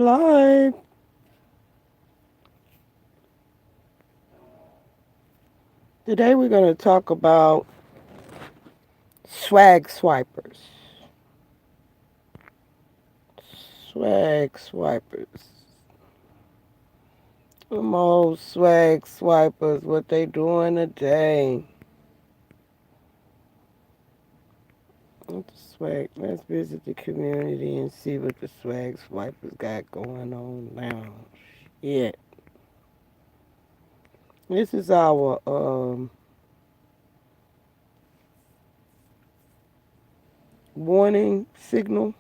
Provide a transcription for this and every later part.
Live. Today we're going to talk about Swagswipers. Swagswipers. Them old Swagswipers, what they doing today? Let's visit the community and see what the Swagswipers got going on now. Yeah. This is our warning signal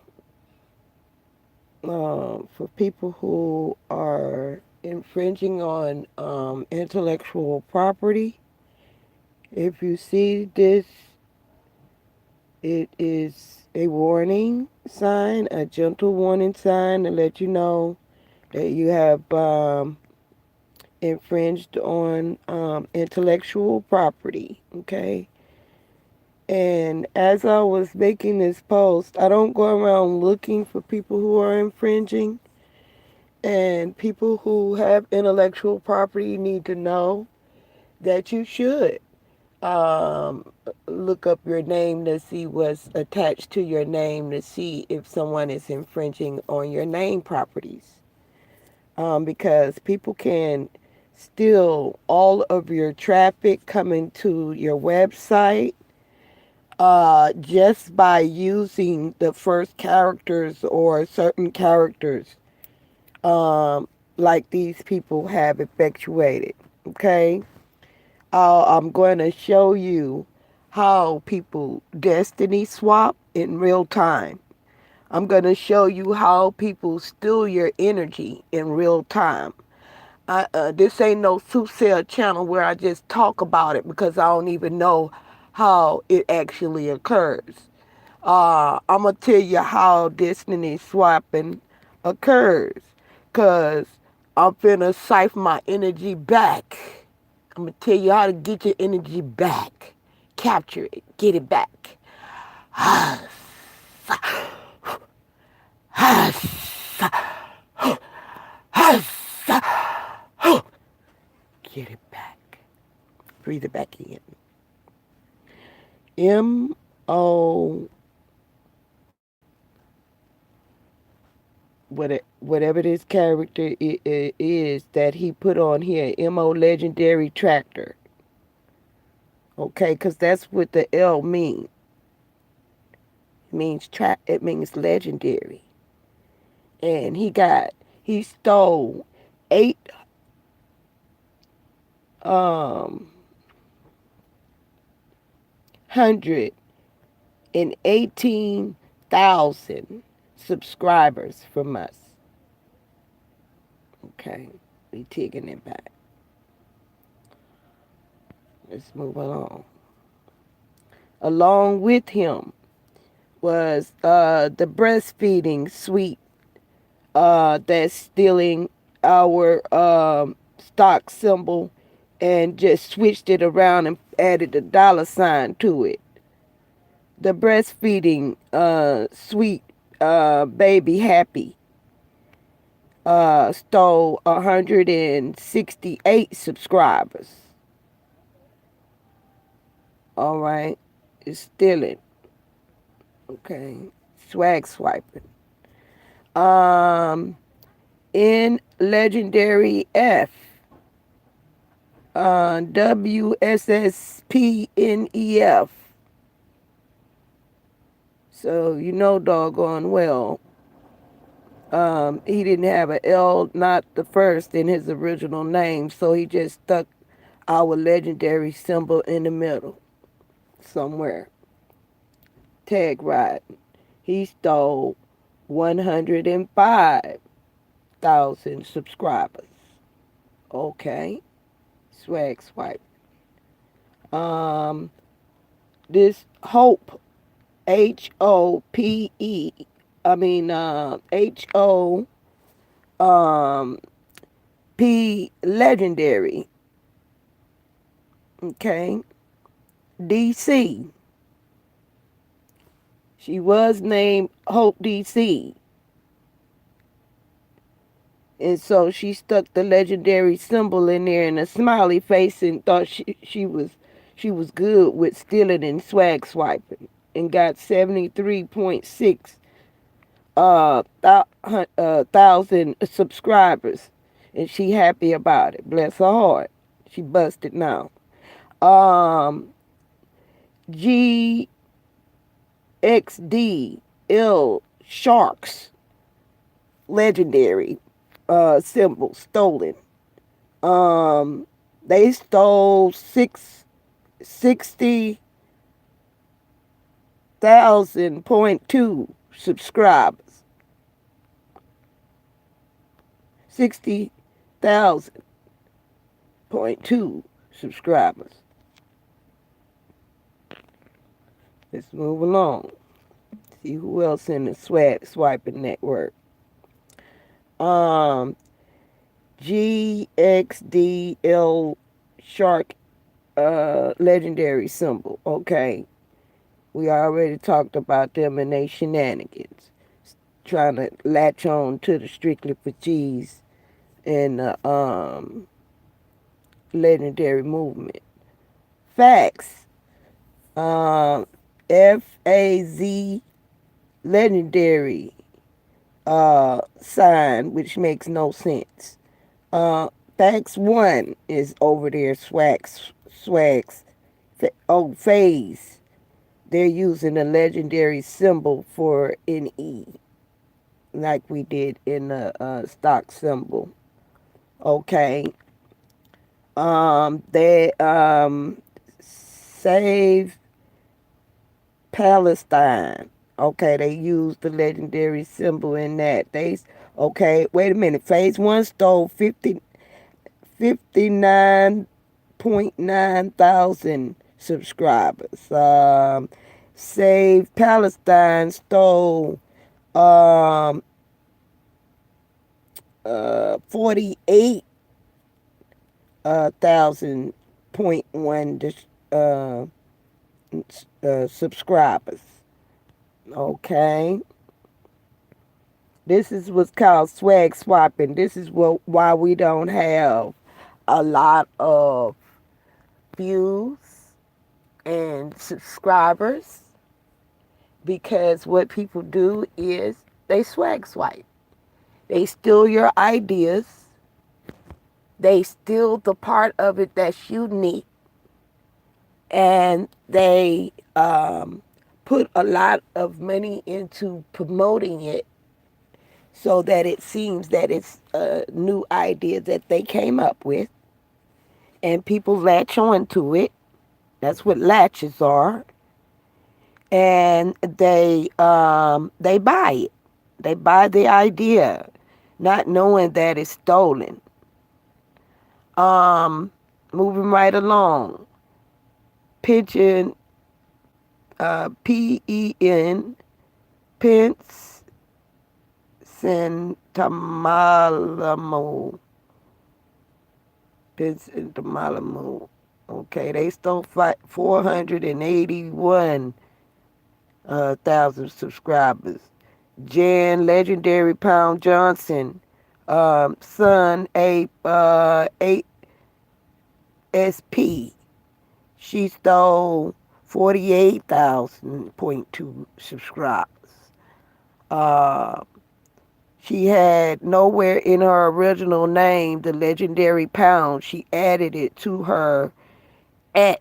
for people who are infringing on intellectual property. If you see this, it is a warning sign, a gentle warning sign to let you know that you have infringed on intellectual property. Okay. And as I was making this post, I don't go around looking for people who are infringing. And people who have intellectual property need to know that you should um, look up your name to see what's attached to your name to see if someone is infringing on your name properties. Because people can steal all of your traffic coming to your website just by using the first characters or certain characters like these people have effectuated. Okay? I'm going to show you how people destiny swap in real time. I'm going to show you how people steal your energy in real time. This ain't no soothsayer channel where I just talk about it because I don't even know how it actually occurs. I'm going to tell you how destiny swapping occurs because I'm finna siphon my energy back. I'm going to tell you how to get your energy back. Capture it. Get it back. Get it back. Breathe it back in. M-O, whatever this character is that he put on here, M-O legendary tractor. Okay, because that's what the L means. It means legendary. And he stole eight um 118,000 subscribers from us. Okay, we taking it back. Let's move along. Along with him was the breastfeeding suite that's stealing our stock symbol and just switched it around and added a dollar sign to it. The breastfeeding suite baby happy stole 168 subscribers. All right, it's stealing. Okay, swag swiping. In legendary F, WSSPNEF. So you know doggone well. He didn't have a L, not the first, in his original name, so he just stuck our legendary symbol in the middle somewhere. Tag riding. He stole 105,000 subscribers. Okay. Swag swipe. Um, this Hope, Hope, Ho um P legendary. Okay. DC. She was named Hope DC. And so she stuck the legendary symbol in there and a smiley face and thought she was good with stealing and swag swiping and got 73.6 thousand subscribers, and she happy about it. Bless her heart. She busted now. Um, GXDL Sharks legendary symbol stolen. Um, they stole 60,000.2 subscribers. 60,000.2 subscribers. Let's move along. See who else in the swiping network. Um, GXDL Shark legendary symbol. Okay. We already talked about them and their shenanigans. Trying to latch on to the Strictly for Cheese and the legendary movement. Facts. FAZ legendary sign, which makes no sense. Facts 1 is over there, swags. Phase. They're using a legendary symbol for an E, like we did in the stock symbol. Okay. They save Palestine. Okay, they used the legendary symbol in that. Okay, wait a minute. Phase 1 stole 59.9 thousand subscribers. Save Palestine stole 48 thousand point one subscribers. Okay. This is what's called swag swapping. This is why we don't have a lot of views and subscribers, because what people do is they swag swipe. They steal your ideas. They steal the part of it that's unique, and they put a lot of money into promoting it so that it seems that it's a new idea that they came up with, and people latch on to it. That's what latches are. And they buy it. They buy the idea, not knowing that it's stolen. Moving right along. Pigeon, PEN, Pence, Centamalamu. Pence Centamalamu. Okay, they stole 481 thousand subscribers. Jan Legendary Pound Johnson, son ASP. She stole 48,000.2 subscribers. She had nowhere in her original name the legendary pound. She added it to her at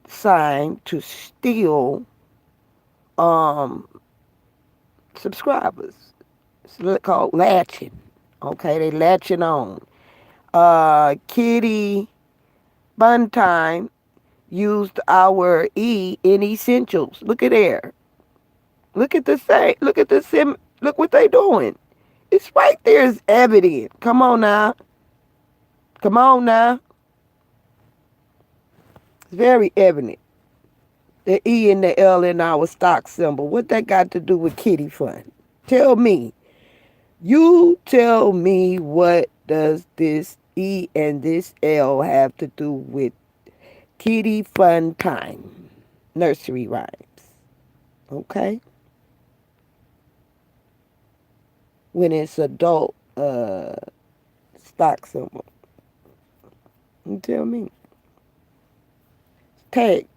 sign to steal subscribers. It's called latching. Okay, they latching on. Kitty Buntime used our E in essentials. Look at there. Look at the same. Look at the sim. Look what they doing. It's right there. It's evident. Come on now. Come on now. It's very evident. The E and the L in our stock symbol. What that got to do with kitty fun? Tell me. You tell me, what does this E and this L have to do with kitty fun time? Nursery rhymes. Okay? When it's adult stock symbol? You tell me. Tag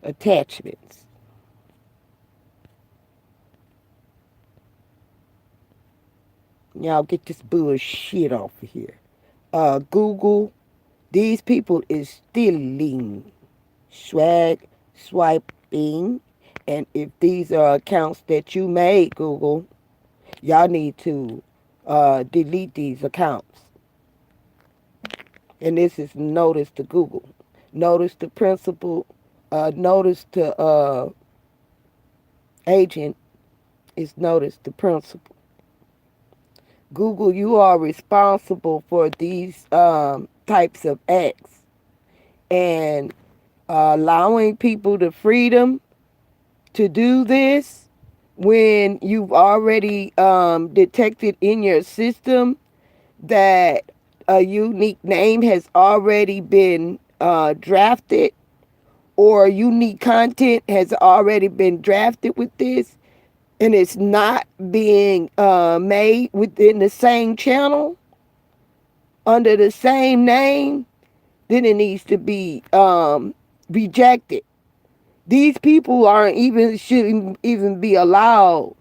attachments. Y'all get this bullshit off of here. Google, these people is stealing, swiping, and if these are accounts that you made, Google, y'all need to delete these accounts. And this is notice to Google. Notice to principal, notice to agent is notice to principal. Google, you are responsible for these types of acts. And allowing people the freedom to do this when you've already detected in your system that a unique name has already been drafted, or unique content has already been drafted with this, and it's not being made within the same channel under the same name, then it needs to be rejected. These people shouldn't even be allowed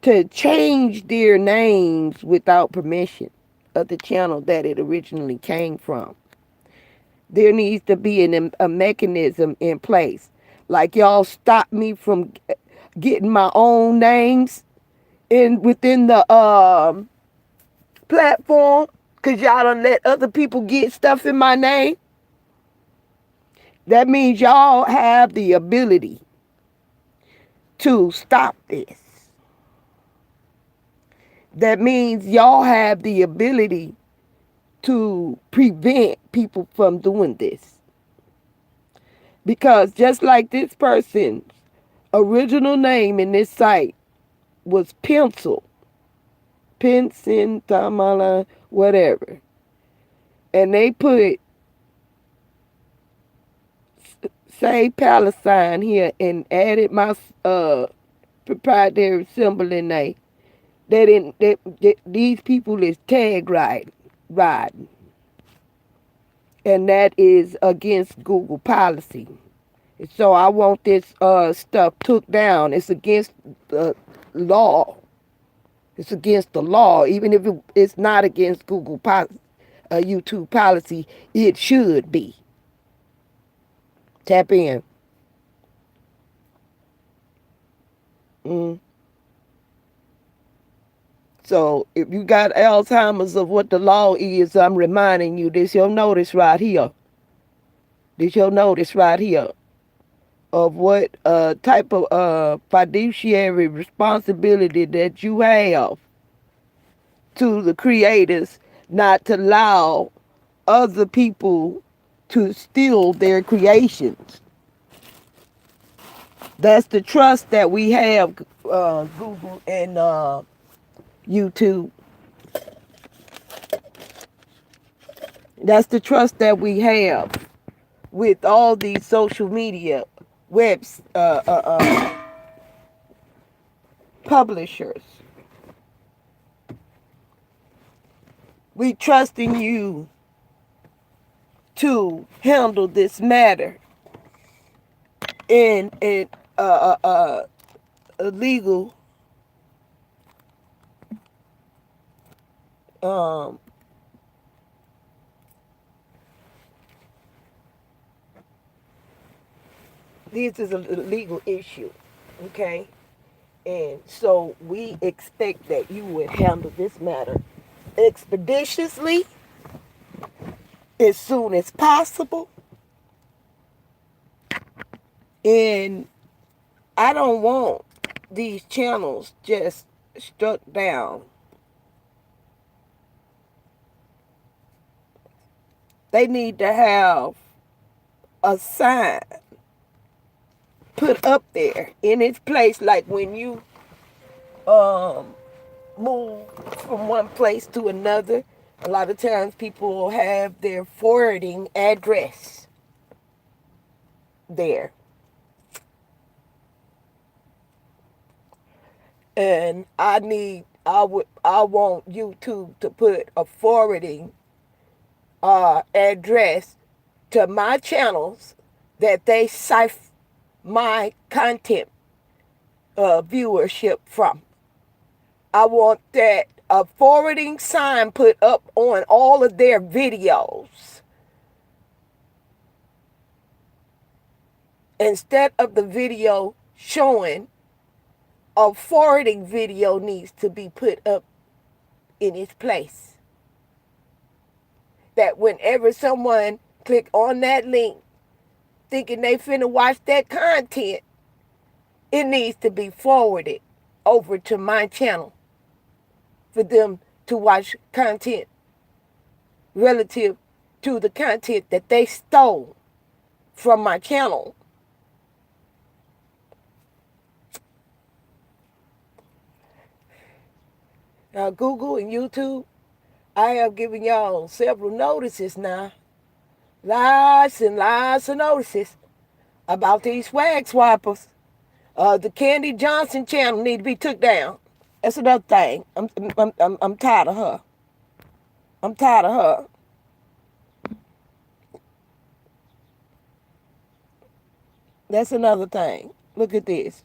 to change their names without permission of the channel that it originally came from. There needs to be a mechanism in place. Like y'all stop me from getting my own names within the platform because y'all don't let other people get stuff in my name. That means y'all have the ability to stop this. That means y'all have the ability to prevent people from doing this. Because just like this person's original name in this site was Pencil, Tamala, whatever. And they put Say Palestine here and added my proprietary symbol in there. These people is tag riding. And that is against Google policy. So I want this stuff took down. It's against the law. It's against the law. Even if it's not against Google policy, YouTube policy, it should be. Tap in. So if you got Alzheimer's of what the law is, I'm reminding you, this your notice right here. This your notice right here of what type of fiduciary responsibility that you have to the creators not to allow other people to steal their creations. That's the trust that we have, Google and YouTube. That's the trust that we have with all these social media webs, publishers. We trust in you to handle this matter in a legal this is a legal issue, okay? And so we expect that you would handle this matter expeditiously, as soon as possible. And I don't want these channels just struck down. They need to have a sign put up there in its place, like when you move from one place to another. A lot of times people will have their forwarding address there. And I need I want YouTube to put a forwarding address to my channels that they siphon my content viewership from. I want that a forwarding sign put up on all of their videos. Instead of the video showing, a forwarding video needs to be put up in its place. That whenever someone click on that link thinking they finna watch that content, it needs to be forwarded over to my channel for them to watch content relative to the content that they stole from my channel. Now, Google and YouTube, I have given y'all several notices now. Lots and lots of notices about these Swagswipers. The Candy Johnson channel need to be took down. That's another thing. I'm tired of her. I'm tired of her. That's another thing. Look at this.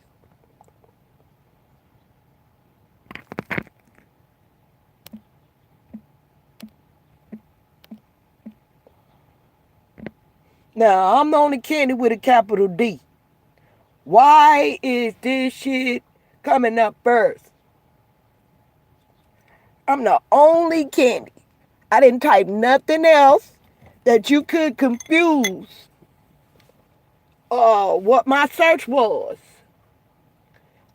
Now, I'm the only Candy with a capital D. Why is this shit coming up first? I'm the only Candy. I didn't type nothing else that you could confuse what my search was.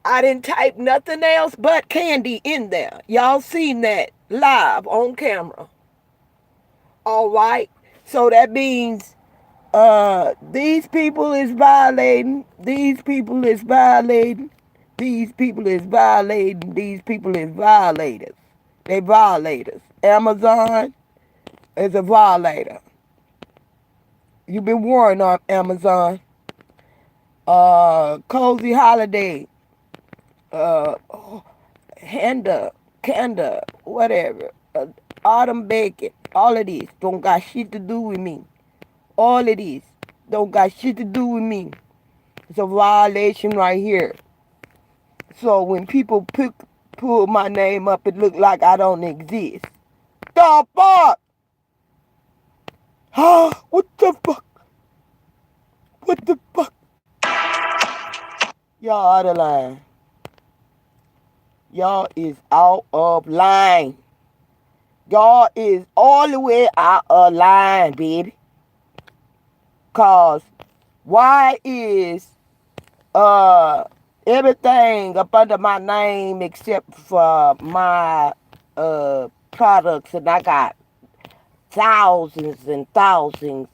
I didn't type nothing else but Candy in there. Y'all seen that live on camera. All right. So that means these people is violating. These people is violating. These people is violating. These people is violators. They violators. Amazon is a violator. You've been warned on Amazon. Cozy Holiday. Handa, Kanda, whatever. Autumn Bacon. All of these don't got shit to do with me. All of these don't got shit to do with me. It's a violation right here. So when people pull my name up, it look like I don't exist. The fuck? Huh? What the fuck? What the fuck? Y'all out of line. Y'all is out of line. Y'all is all the way out of line, baby. Cause why is everything up under my name except for my products, and I got thousands and thousands.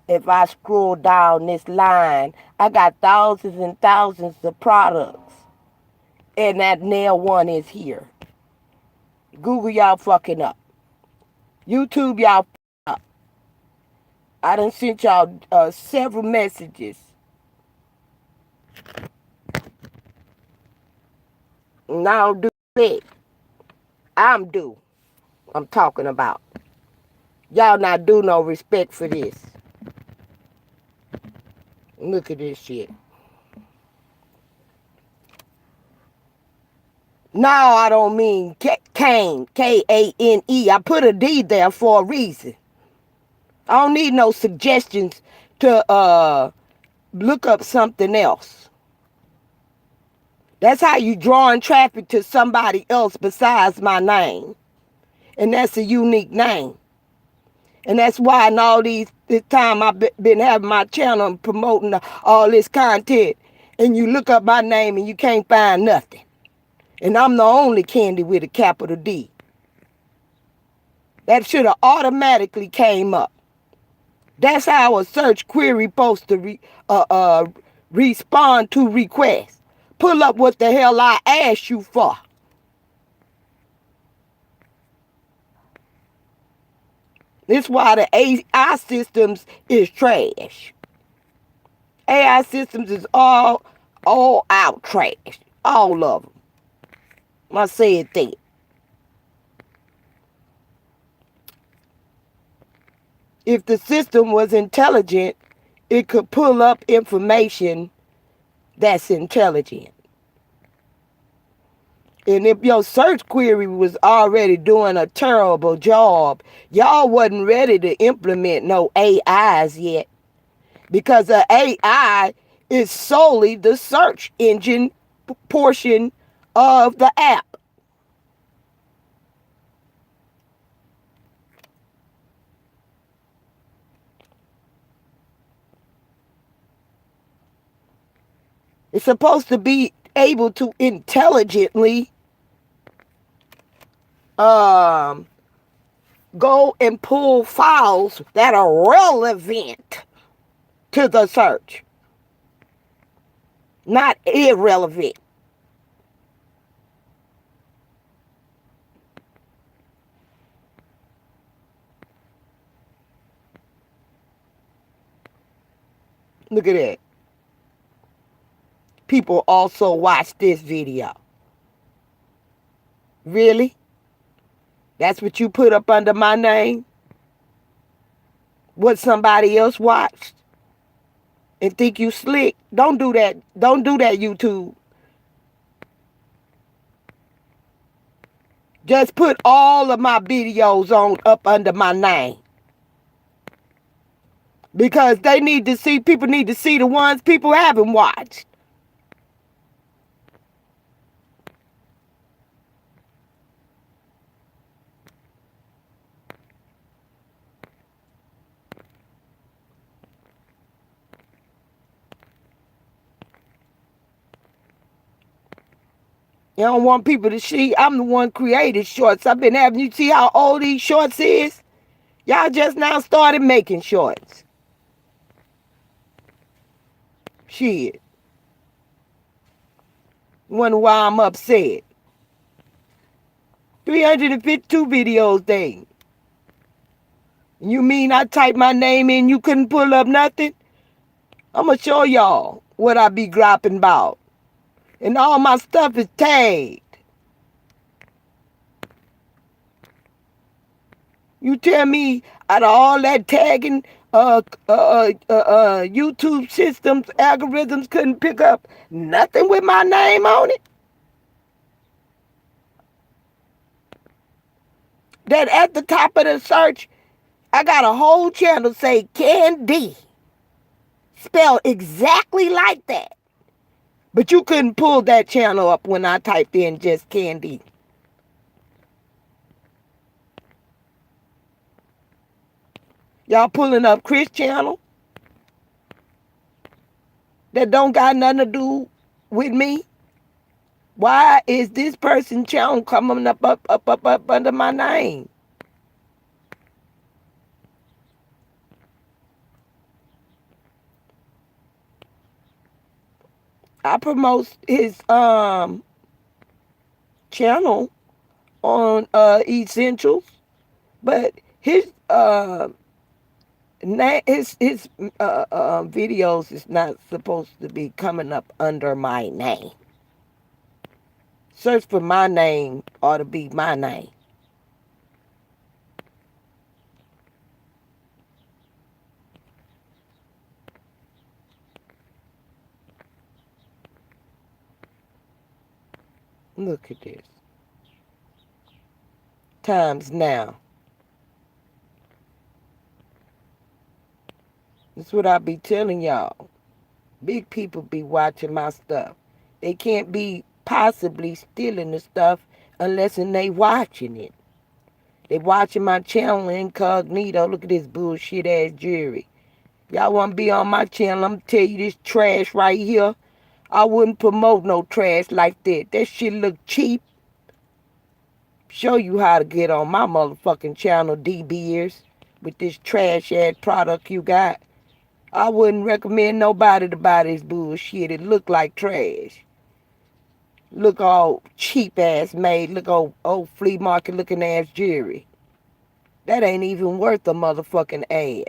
If I scroll down this line, I got thousands and thousands of products. And that nail one is here. Google, y'all fucking up. YouTube, y'all fucking up. I done sent y'all several messages. Now do it. I'm due. I'm talking about. Y'all not do no respect for this. Look at this shit. Now I don't mean Kane, Kane. I put a D there for a reason. I don't need no suggestions to look up something else. That's how you drawing traffic to somebody else besides my name. And that's a unique name. And that's why in all this time I've been having my channel and promoting all this content. And you look up my name and you can't find nothing. And I'm the only Candy with a capital D. That should have automatically came up. That's how a search query supposed to respond to requests. Pull up what the hell I asked you for. This is why the AI systems is trash. AI systems is all out trash. All of them. I said that. If the system was intelligent, it could pull up information that's intelligent. And if your search query was already doing a terrible job, y'all wasn't ready to implement no AIs yet. Because the AI is solely the search engine portion of the app. It's supposed to be able to intelligently go and pull files that are relevant to the search, not irrelevant. Look at that. People also watch this video. Really? That's what you put up under my name? What somebody else watched? And think you slick? Don't do that. Don't do that, YouTube. Just put all of my videos on up under my name. Because they need to see, people need to see the ones people haven't watched. You don't want people to see. I'm the one created shorts. I've been having you see how old these shorts is? Y'all just now started making shorts. Shit. Wonder why I'm upset. 352 videos day. You mean I typed my name in, you couldn't pull up nothing? I'm going to show y'all what I be dropping about. And all my stuff is tagged. You tell me out of all that tagging, YouTube systems, algorithms couldn't pick up nothing with my name on it? That at the top of the search, I got a whole channel say Candy. Spelled exactly like that. But you couldn't pull that channel up when I typed in just Candy. Y'all pulling up Chris channel that don't got nothing to do with me? Why is this person channel coming up under my name? I promote his channel on Essentials, but his videos is not supposed to be coming up under my name. Search for my name ought to be my name. Look at this. Times now. That's what I be telling y'all. Big people be watching my stuff. They can't be possibly stealing the stuff unless they watching it. They watching my channel incognito. Look at this bullshit ass jewelry. Y'all want to be on my channel, I'm going to tell you this trash right here. I wouldn't promote no trash like that. That shit look cheap. Show you how to get on my motherfucking channel, D-Beers, with this trash ass product you got. I wouldn't recommend nobody to buy this bullshit. It look like trash. Look all cheap ass made. Look old flea market looking ass jewelry. That ain't even worth a motherfucking ad.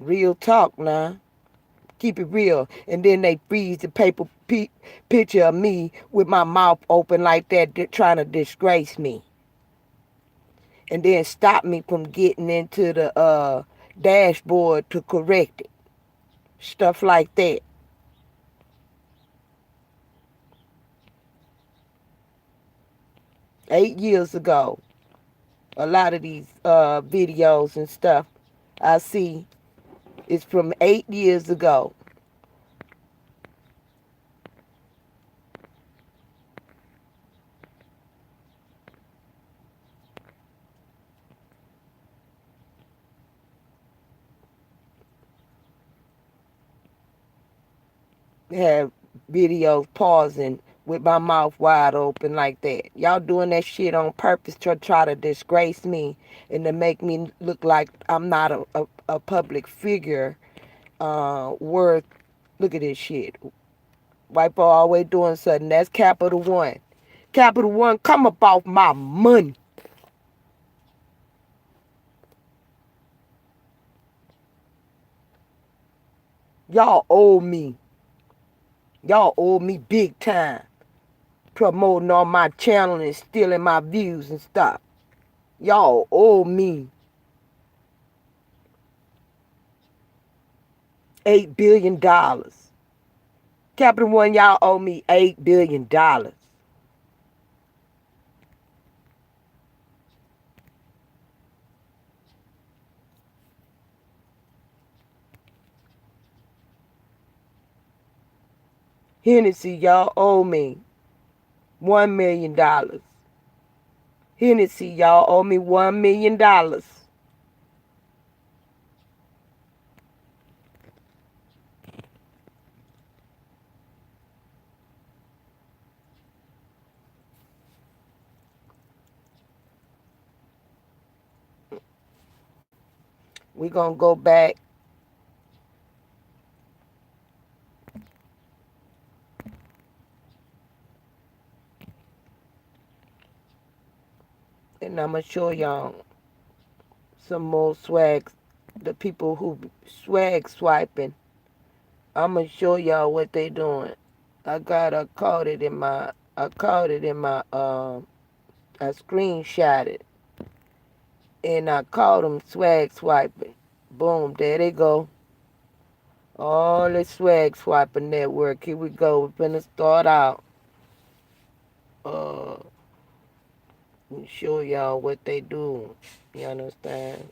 Real talk now. Keep it real. And then they freeze the paper picture of me with my mouth open like that, trying to disgrace me. and then stop me from getting into the dashboard to correct it. Stuff like that. Eight years ago, a lot of these videos and stuff I see is from 8 years ago. Have videos pausing with my mouth wide open like that. Y'all doing that shit on purpose to try to disgrace me and to make me look like I'm not a public figure worth. Look at this shit. White boy always doing something. That's Capital One. Capital One, come up off my money. Y'all owe me. Y'all owe me big time. Promoting on my channel and stealing my views and stuff. Y'all owe me $8 billion. Capital One, y'all owe me $8 billion. Hennessy, y'all owe me $1 million. Hennessy, y'all owe me $1 million. We're going to go back and I'm going to show y'all some more swags. The people who swag swiping, I'm going to show y'all what they doing. I caught it in my, I screenshot it. And I caught them swag swiping. Boom, there they go. All the swag swiping network. Here we go. We're finna start out. Let me show y'all what they do. You understand?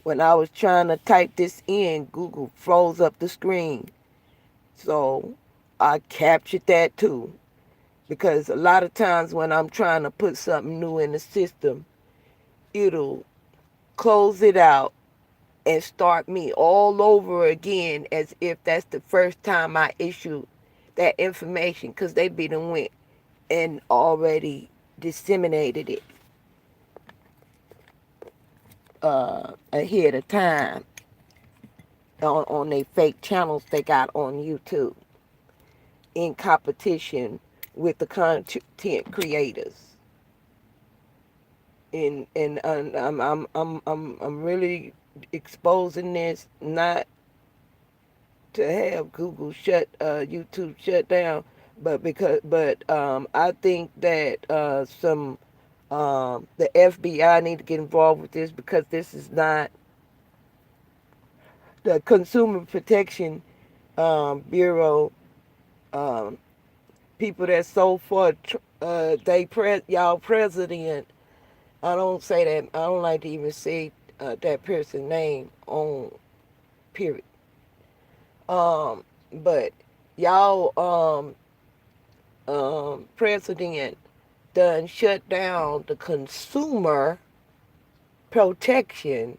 When I was trying to type this in, Google froze up the screen. So I captured that too. Because a lot of times when I'm trying to put something new in the system, it'll close it out and start me all over again as if that's the first time I issued that information, because they be done went and already disseminated it ahead of time on their fake channels they got on YouTube in competition with the content creators. And I'm really exposing this not to have Google YouTube shut down, but I think that the FBI need to get involved with this, because this is not the Consumer Protection Bureau. People that sold for y'all president. I don't say that. I don't like to even say that person's name on period. But y'all president done shut down the Consumer Protection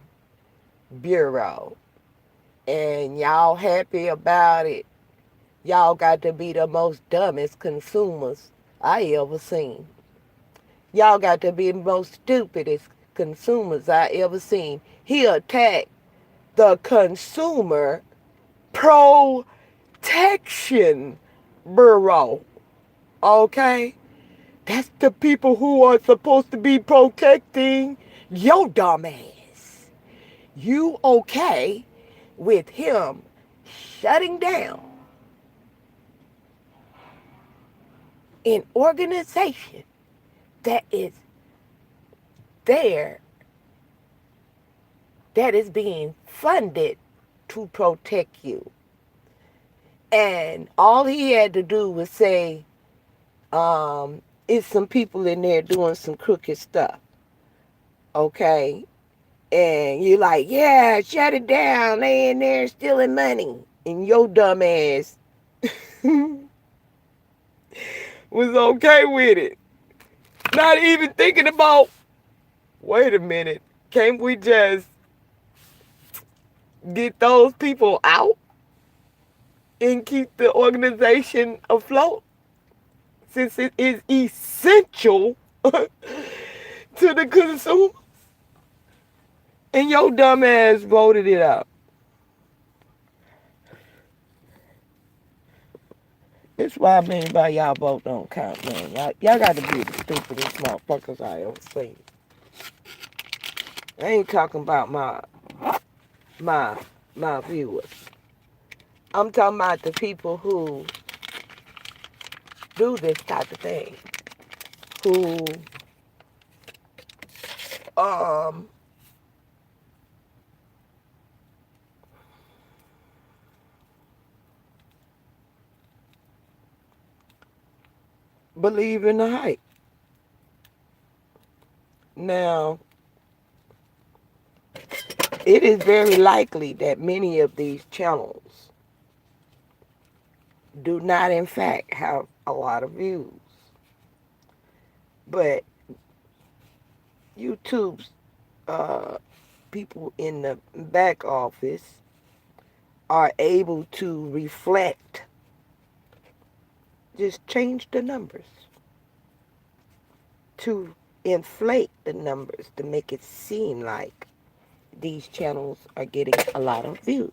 Bureau, and y'all happy about it. Y'all got to be the most dumbest consumers I ever seen. Y'all got to be the most stupidest consumers I ever seen. He attacked the Consumer Protection Bureau. Okay? That's the people who are supposed to be protecting your dumb ass. You okay with him shutting down an organization that is there, that is being funded to protect you. And all he had to do was say, it's some people in there doing some crooked stuff. Okay? And you're like, yeah, shut it down. They in there stealing money. And your dumb ass was okay with it. Not even thinking about, wait a minute, can't we just get those people out and keep the organization afloat? Since it is essential to the consumer. And your dumb ass voted it out. That's why many by y'all vote don't count, man. Y'all got to be the stupidest motherfuckers I ever seen. I ain't talking about my viewers. I'm talking about the people who do this type of thing. Who believe in the hype. Now, it is very likely that many of these channels do not, in fact, have a lot of views. But YouTube's people in the back office are able to reflect, just change the numbers, to inflate the numbers, to make it seem like these channels are getting a lot of views.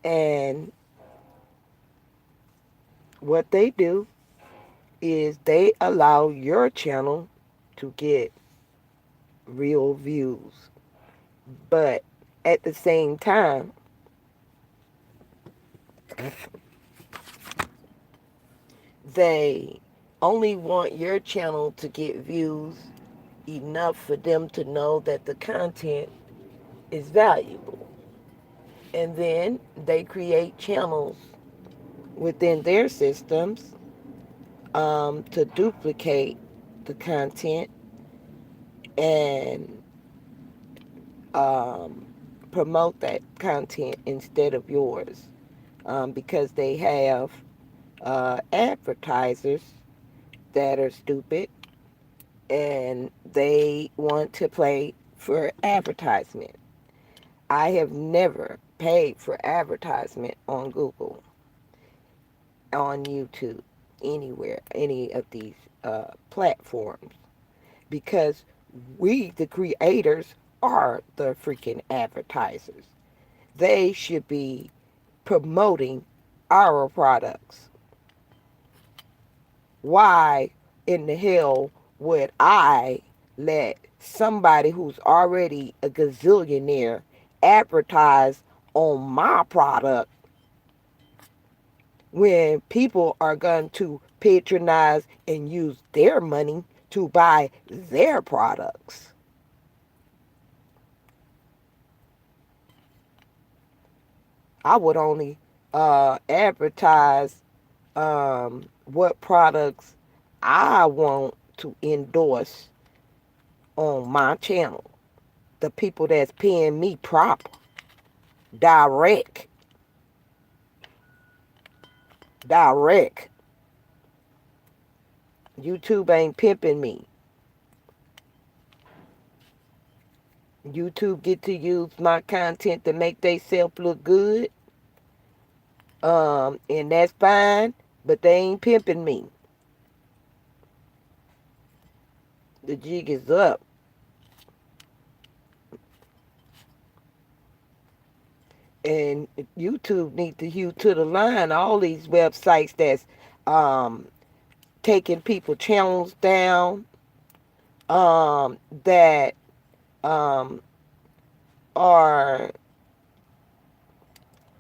And what they do is they allow your channel to get real views. But at the same time, they only want your channel to get views enough for them to know that the content is valuable. And then they create channels within their systems to duplicate the content and promote that content instead of yours, because they have advertisers that are stupid and they want to pay for advertisement. I have never paid for advertisement on Google, on YouTube, anywhere, any of these platforms, because we, the creators, are the freaking advertisers. They should be promoting our products. Why in the hell would I let somebody who's already a gazillionaire advertise on my product when people are going to patronize and use their money to buy their products? I would only advertise what products I want to endorse on my channel. The people that's paying me proper, direct. YouTube ain't pimping me. YouTube get to use my content to make theyself look good. And that's fine, but they ain't pimping me. The jig is up. And YouTube need to hew to the line all these websites that's taking people channels down, that are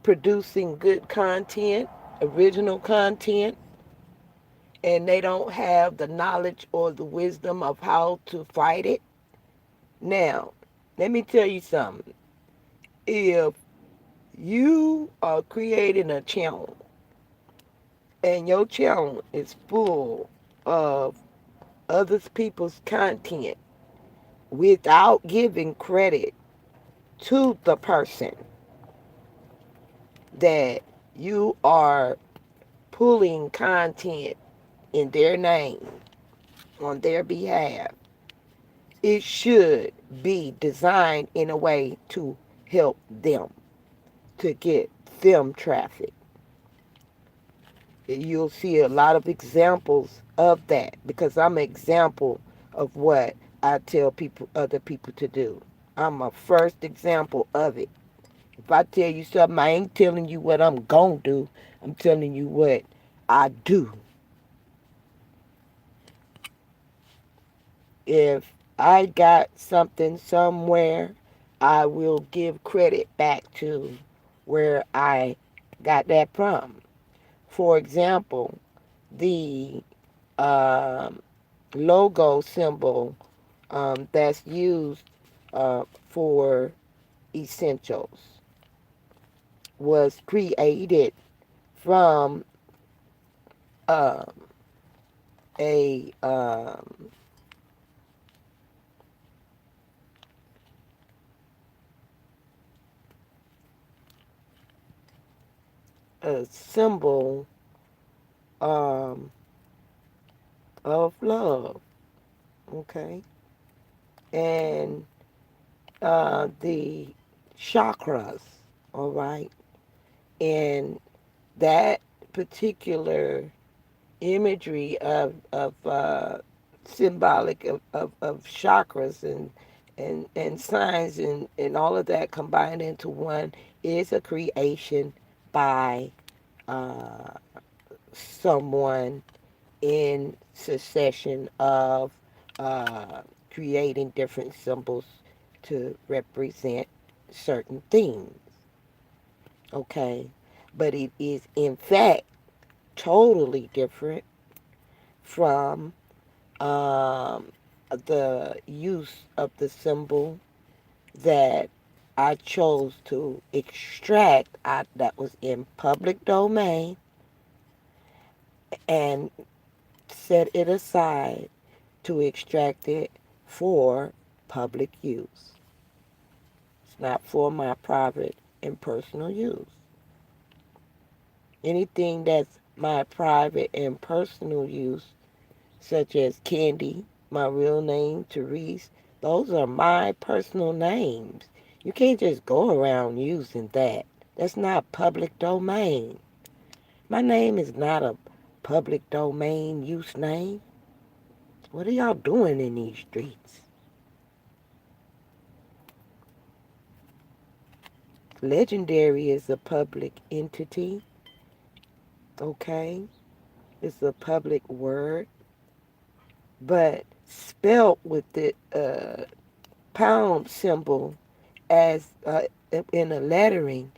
producing good content, original content, and they don't have the knowledge or the wisdom of how to fight it. Now, let me tell you something. If you are creating a channel and your channel is full of other people's content without giving credit to the person that you are pulling content in their name on their behalf, it should be designed in a way to help them, to get them traffic. You'll see a lot of examples of that because I'm an example of what I tell other people to do. I'm a first example of it. If I tell you something, I ain't telling you what I'm going to do. I'm telling you what I do. If I got something somewhere, I will give credit back to where I got that from. For example, the um, logo symbol that's used for essentials was created from um, a a symbol um, of love, okay? And the chakras, all right? And that particular imagery of symbolic of chakras and signs and all of that combined into one is a creation by uh, someone in succession of uh, creating different symbols to represent certain things. Okay, but it is in fact totally different from the use of the symbol that I chose to extract that was in public domain and set it aside to extract it for public use. It's not for my private and personal use. Anything that's my private and personal use, such as Candy, my real name, TERISE, those are my personal names. You can't just go around using that. That's not public domain. My name is not a public domain use name. What are y'all doing in these streets? Legendary is a public entity, okay? It's a public word, but spelt with the pound symbol as in a lettering,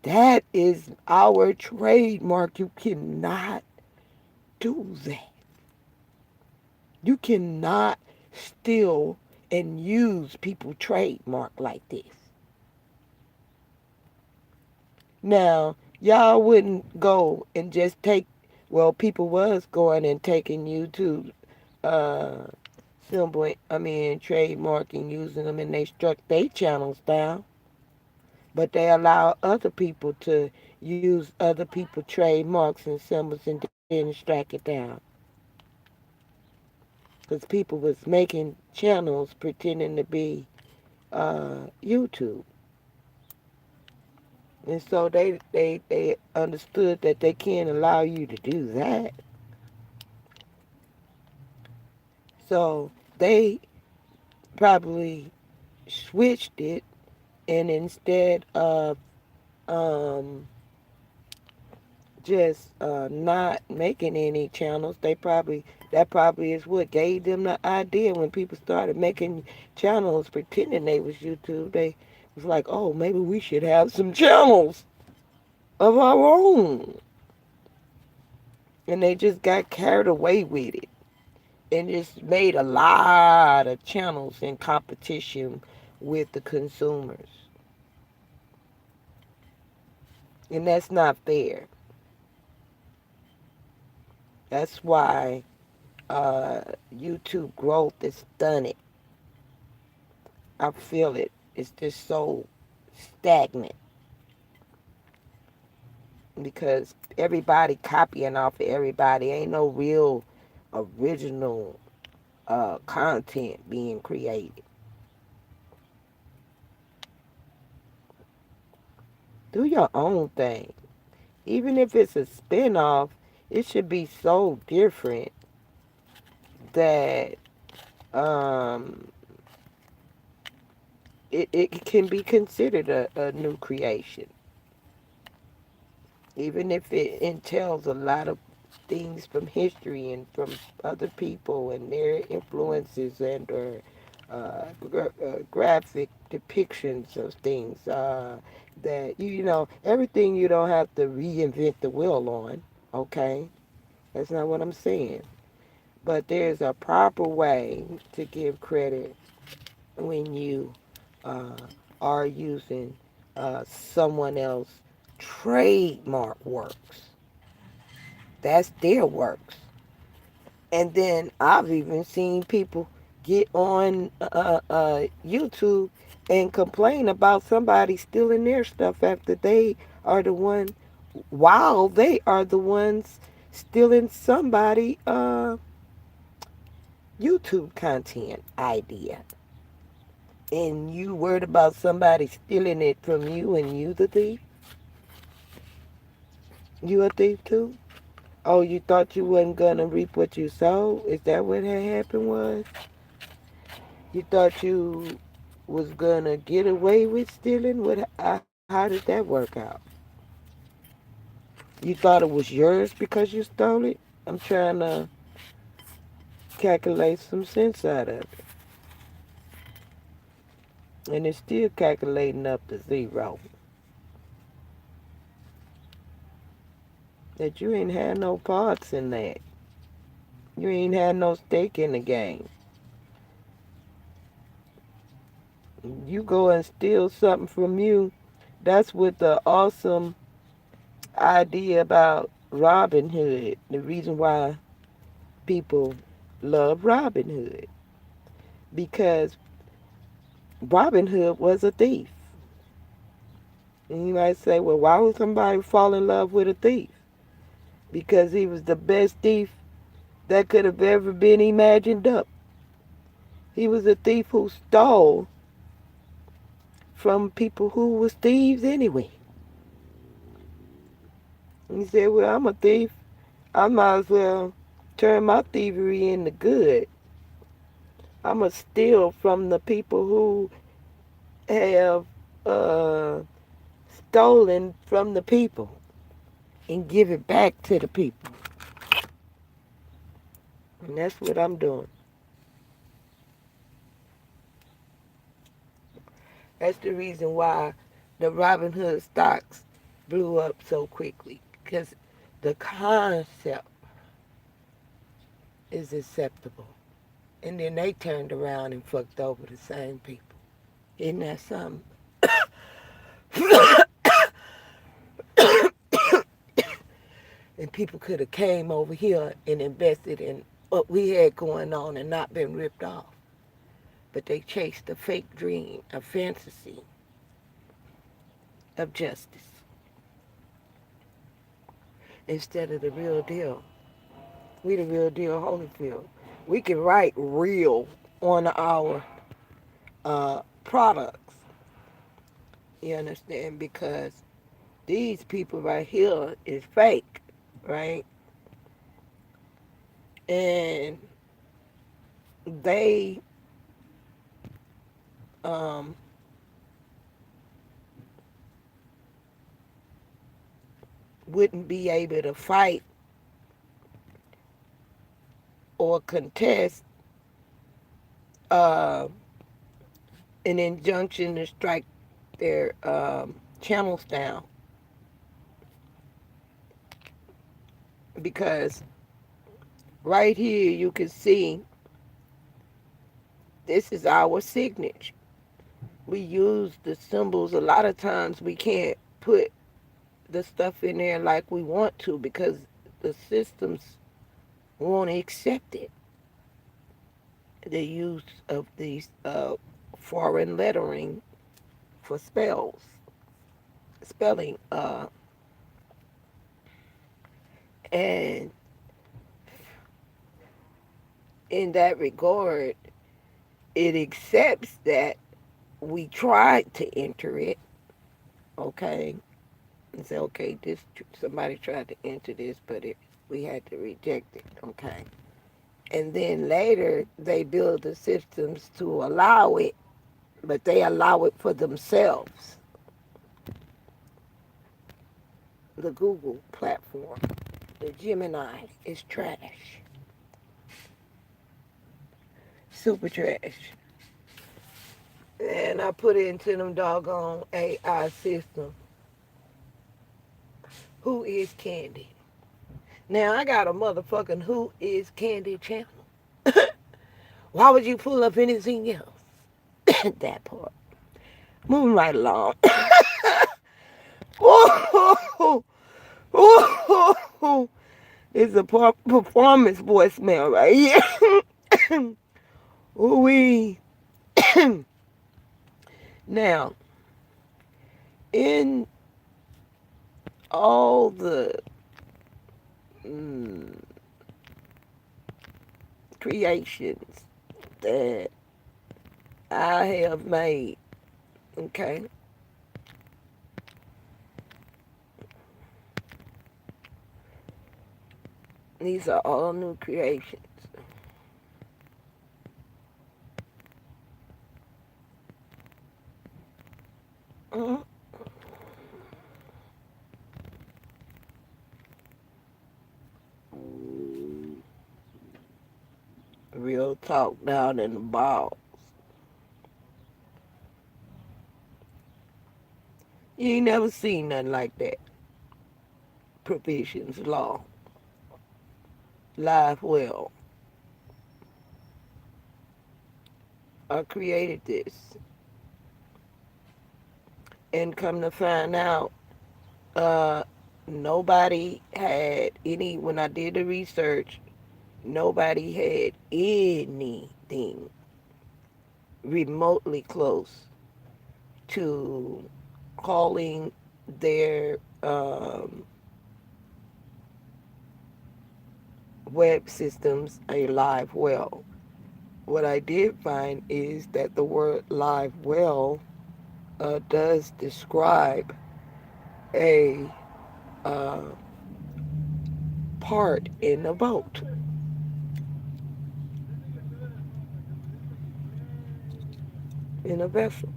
that is our trademark. You cannot do that. You cannot steal and use people's trademark like this. Now, y'all wouldn't go and just take, well, people was going and taking YouTube uh, symbol, trademarking, using them, and they struck their channels down. But they allow other people to use other people's trademarks and symbols and then strike it down. Because people was making channels pretending to be YouTube. And so they understood that they can't allow you to do that. So they probably switched it, and instead of um, just not making any channels, that probably is what gave them the idea when people started making channels pretending they was YouTube. They was like, oh, maybe we should have some channels. of our own. And they just got carried away with it and just made a lot of channels in competition with the consumers. And that's not fair. That's why YouTube growth is stunted. I feel it. It's just so stagnant because everybody copying off of everybody. Ain't no real original content being created. Do your own thing. Even if it's a spinoff, it should be so different that um, it can be considered a new creation. Even if it entails a lot of things from history and from other people and their influences and or graphic depictions of things that you know everything you don't have to reinvent the wheel on. Okay, that's not what I'm saying. But there's a proper way to give credit when you uh, are using someone else's trademark works. That's their works. And then I've even seen people get on YouTube and complain about somebody stealing their stuff after they are the one, while they are the ones stealing somebody YouTube content idea. And you worried about somebody stealing it from you and you the thief? You a thief too? Oh, you thought you wasn't gonna reap what you sowed? Is that what had happened was? You thought you was gonna get away with stealing? How did that work out? You thought it was yours because you stole it? I'm trying to calculate some sense out of it. And it's still calculating up to zero. That you ain't had no parts in that. You ain't had no stake in the game. You go and steal something from you. That's what the awesome idea about Robin Hood. The reason why people love Robin Hood. Because Robin Hood was a thief. And you might say, well, why would somebody fall in love with a thief? Because he was the best thief that could have ever been imagined up. He was a thief who stole from people who was thieves anyway. And he said, well, I'm a thief. I might as well turn my thievery into good. I'm going to steal from the people who have uh, stolen from the people and give it back to the people. And that's what I'm doing. That's the reason why the Robin Hood stocks blew up so quickly. Because the concept is acceptable. And then they turned around and fucked over the same people. Isn't that something? And people could have came over here and invested in what we had going on and not been ripped off. But they chased a fake dream, a fantasy of justice instead of the real deal. We the real deal Holyfield. We can write real on our products. You understand? Because these people right here is fake, right? And they um, wouldn't be able to fight or contest uh, an injunction to strike their channels down because right here you can see this is our signature. We use the symbols. A lot of times we can't put the stuff in there like we want to because the systems won't accept it. The use of these foreign lettering for spelling, and in that regard, it accepts that we tried to enter it, okay, and say, okay, this somebody tried to enter this, but we had to reject it, okay. And then later they build the systems to allow it, but they allow it for themselves. The Google platform, the Gemini is trash, super trash. And I put it into them doggone AI system. Who is Candy? Now I got a motherfucking Who is Candy channel. Why would you pull up anything else? That part. Moving right along. Oh, oh, oh, it's a performance voicemail right here. We now in all the mm, creations that I have made, okay, these are all new creations. Mhm. Real talk down in the balls. You ain't never seen nothing like that. Provisions law. Live well. I created this. And come to find out, uh, nobody had any, when I did the research, nobody had anything remotely close to calling their web systems a live well. What I did find is that the word live well does describe a uh, part in a boat, in a vessel.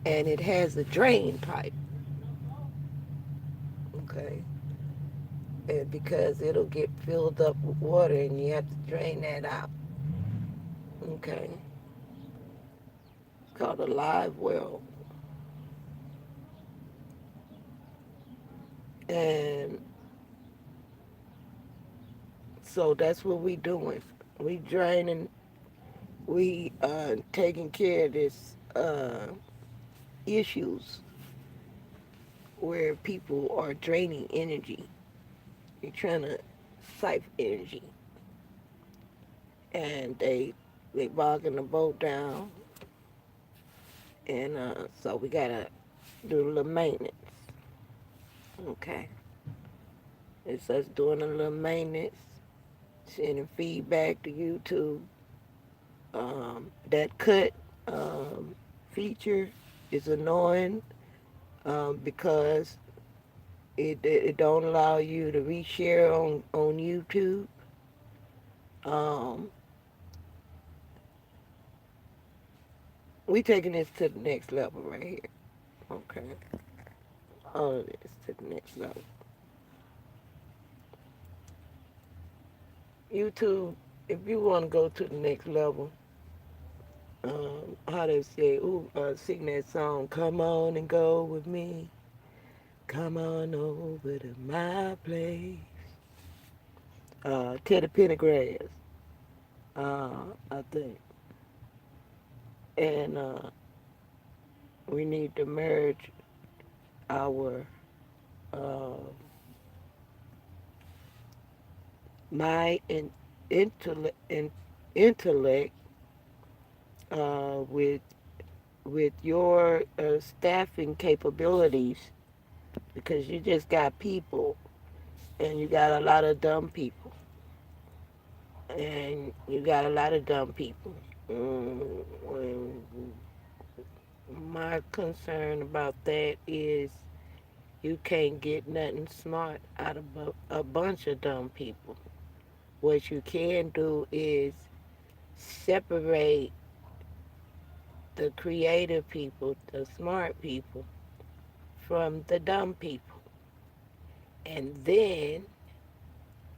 And it has a drain pipe, okay? And because it'll get filled up with water and you have to drain that out, okay? It's called a live well. And so that's what we doing. We draining, we taking care of this issues where people are draining energy. You're trying to siphon energy. And they bogging the boat down. And so we gotta do a little maintenance. Okay. It's us doing a little maintenance, sending feedback to YouTube. That cut feature is annoying because it don't allow you to reshare on YouTube. Um, we taking this to the next level right here. Okay. All of this to the next level. YouTube, if you want to go to the next level, how they say, sing that song, come on and go with me. Come on over to my place. Teddy Pendergrass, I think. And we need to merge our uh, my intellect, intellect with your staffing capabilities, because you just got people and you got a lot of dumb people and you got a lot of dumb people. My concern about that is you can't get nothing smart out of a bunch of dumb people. What you can do is separate the creative people, the smart people, from the dumb people. And then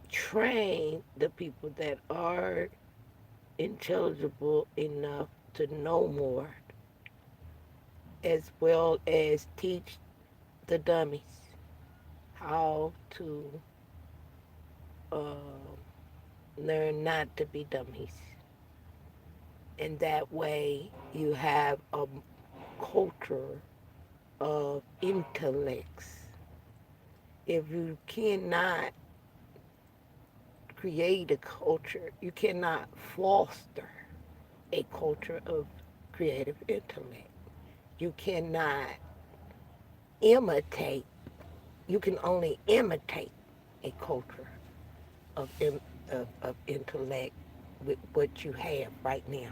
train the people that are intelligible enough to know more, as well as teach the dummies how to uh, learn not to be dummies. And that way you have a culture of intellects. If you cannot create a culture, you cannot foster a culture of creative intellect. You cannot imitate, you can only imitate a culture of, of intellect with what you have right now.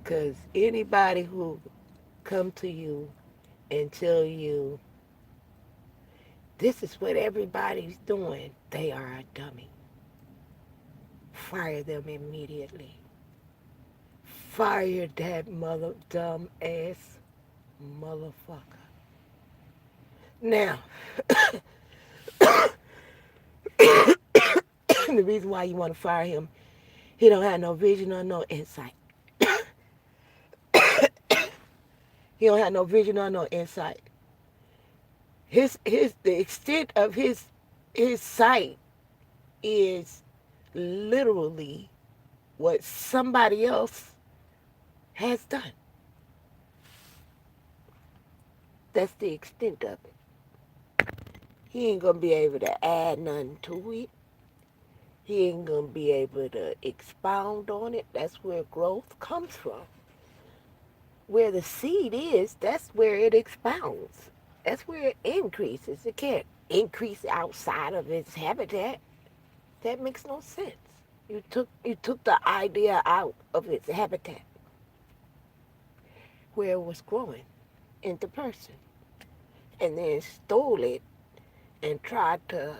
Because anybody who come to you and tell you this is what everybody's doing, they are a dummy. Fire them immediately. Fire that mother dumb ass motherfucker. Now, the reason why you want to fire him, he don't have no vision or no insight. He don't have no vision or no insight. The extent of his sight is literally what somebody else has done. That's the extent of it. He ain't gonna be able to add nothing to it. He ain't gonna be able to expound on it. That's where growth comes from. Where the seed is, that's where it expounds. That's where it increases. It can't increase outside of its habitat. That makes no sense. You took the idea out of its habitat, where it was growing into person, and then stole it and tried to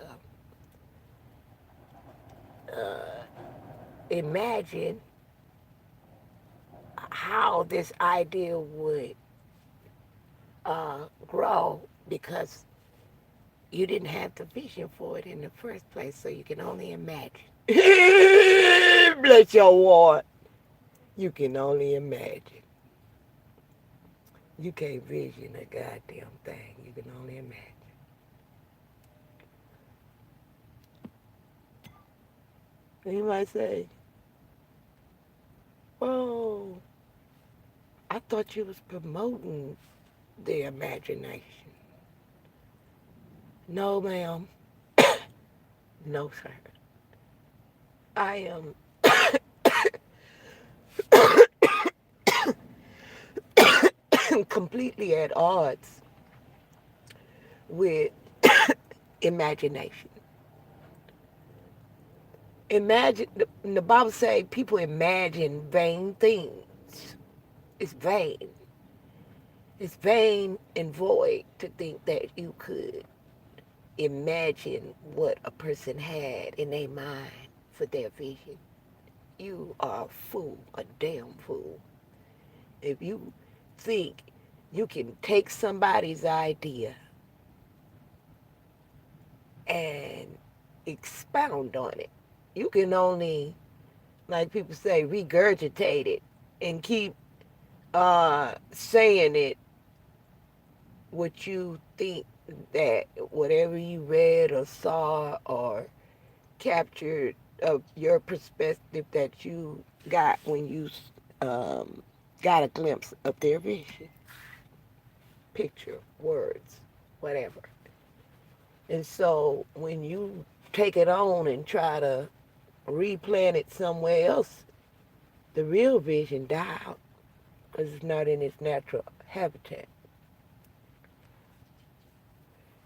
imagine how this idea would grow, because you didn't have the vision for it in the first place, so you can only imagine. Bless your heart. You can only imagine. You can't vision a goddamn thing. You can only imagine. And you might say, "Oh, I thought you was promoting the imagination." No, ma'am. No, sir. I am completely at odds with imagination. Imagine, the Bible say people imagine vain things. It's vain. It's vain and void to think that you could imagine what a person had in their mind for their vision. You are a fool, a damn fool. If you think you can take somebody's idea and expound on it, you can only, like people say, regurgitate it and keep saying it what you think that whatever you read or saw or captured of your perspective that you got when you um, got a glimpse of their vision, picture, words, whatever. And so when you take it on and try to replant it somewhere else, the real vision die out because it's not in its natural habitat.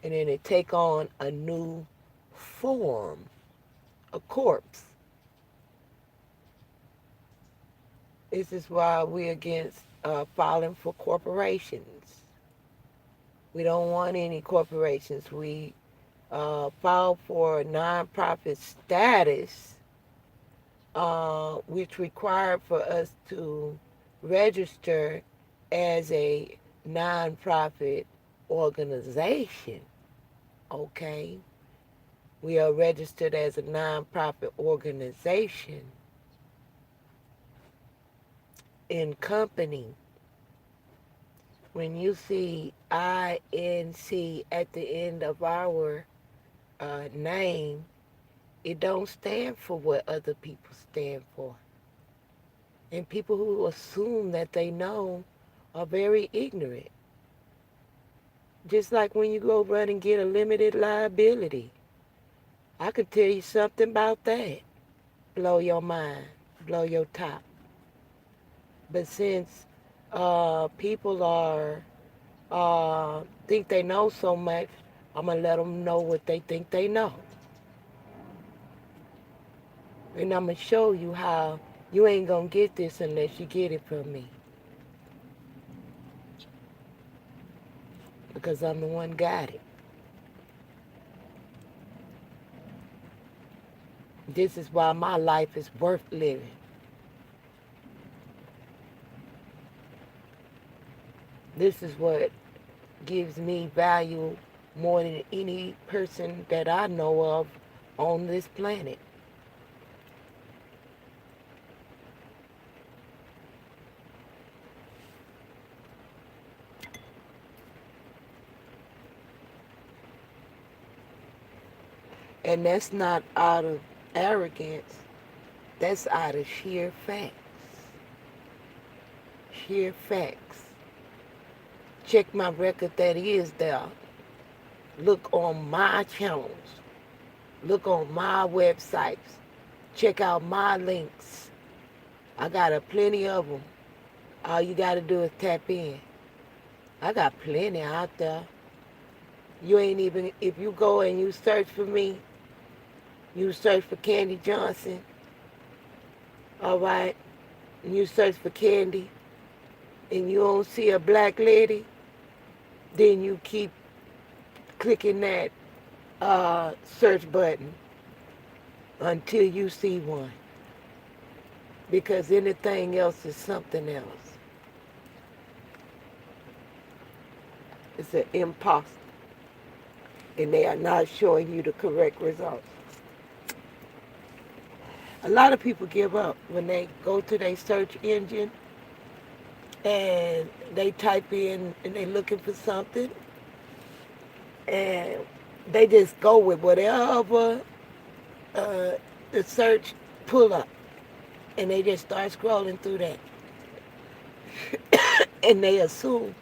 And then it take on a new form, a corpse. This is why we're against filing for corporations. We don't want any corporations. We filed for nonprofit status, which required for us to register as a nonprofit organization. Okay? We are registered as a nonprofit organization in company. When you see INC at the end of our name, it don't stand for what other people stand for. And people who assume that they know are very ignorant. Just like when you go run and get a limited liability. I could tell you something about that. Blow your mind, blow your top. But since people are think they know so much, I'm going to let them know what they think they know. And I'm going to show you how you ain't going to get this unless you get it from me. Because I'm the one got it. This is why my life is worth living. This is what gives me value more than any person that I know of on this planet. And that's not out of arrogance. That's out of sheer facts. Sheer facts. Check my record that is there. Look on my channels. Look on my websites. Check out my links. I got plenty of them. All you got to do is tap in. I got plenty out there. You ain't even, if you go and you search for me, you search for Candy Johnson, all right, and you search for Candy, and you don't see a black lady, then you keep clicking that search button until you see one. Because anything else is something else. It's an imposter. And they are not showing you the correct results. A lot of people give up when they go to their search engine and they type in and they're looking for something and they just go with whatever the search pull up and they just start scrolling through that. And they assume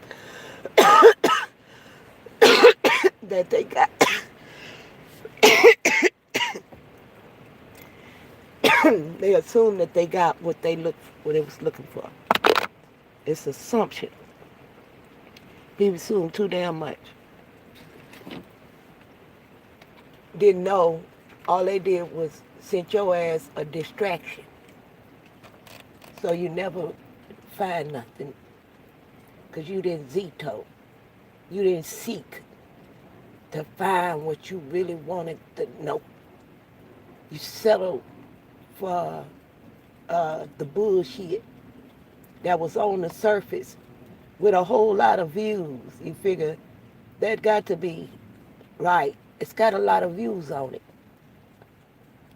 that they got they assume that they got what they was looking for. It's assumption. People assume too damn much. Didn't know all they did was send your ass a distraction. So you never find nothing because you didn't veto. You didn't seek to find what you really wanted to know. You settled for the bullshit that was on the surface with a whole lot of views. You figure that got to be right. It's got a lot of views on it.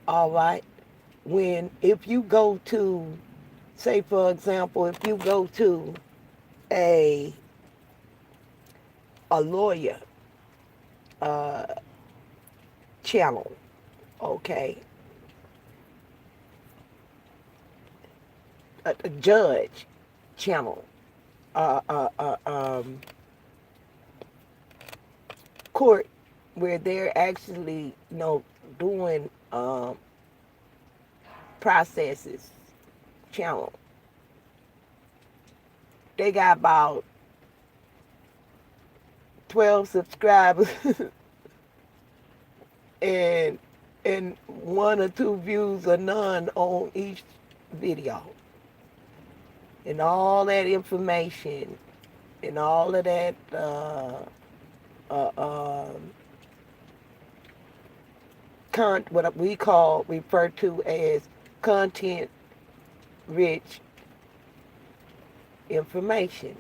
All right. If you go to, say for example, if you go to a lawyer channel, okay, a judge channel, uh, uh, uh, um, court where they're actually, doing processes channel. They got about 12 subscribers and one or two views or none on each video. And all that information and all of that uh, um, what we refer to as content rich information.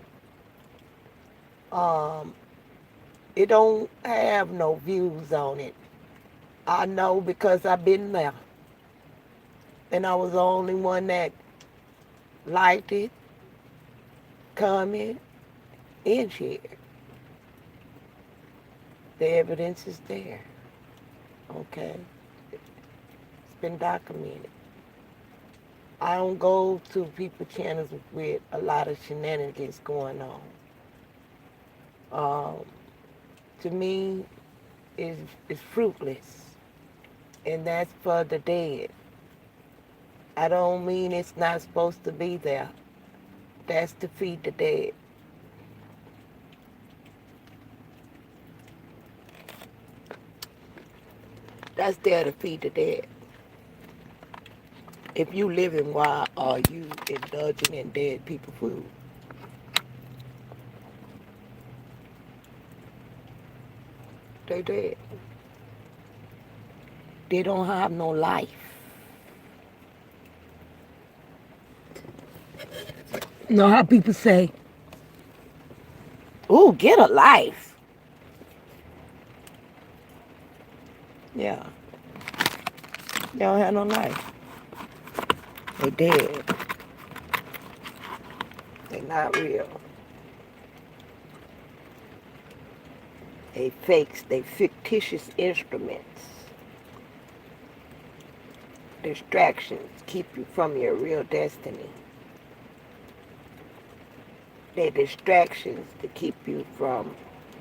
It don't have no views on it. I know because I've been there. And I was the only one that liked it, comment, and shared. The evidence is there. Okay? It's been documented. I don't go to people's channels with a lot of shenanigans going on. To me, it's fruitless. And that's for the dead. I don't mean it's not supposed to be there. That's to feed the dead. That's there to feed the dead. If you living, why are you indulging in dead people food? They dead. They don't have no life. You know how people say, "Ooh, get a life." Yeah. They don't have no life. They dead. They not real. They fakes. They fictitious instruments. Distractions keep you from your real destiny. They're distractions to keep you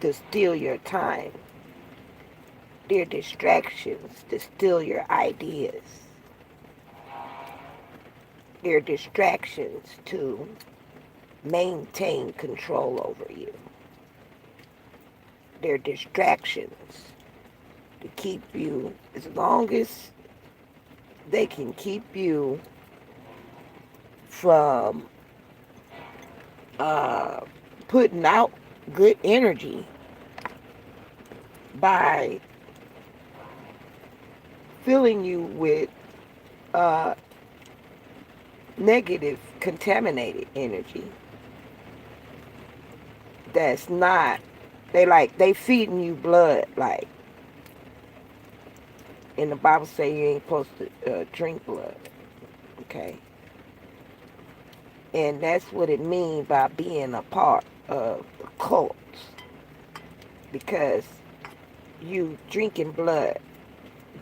to steal your time. They're distractions to steal your ideas. They're distractions to maintain control over you. They're distractions to keep you, as long as they can keep you from putting out good energy by filling you with negative, contaminated energy. That's not, they feeding you blood, like, and the Bible say you ain't supposed to drink blood, okay? And that's what it means by being a part of the cult, because you drinking blood,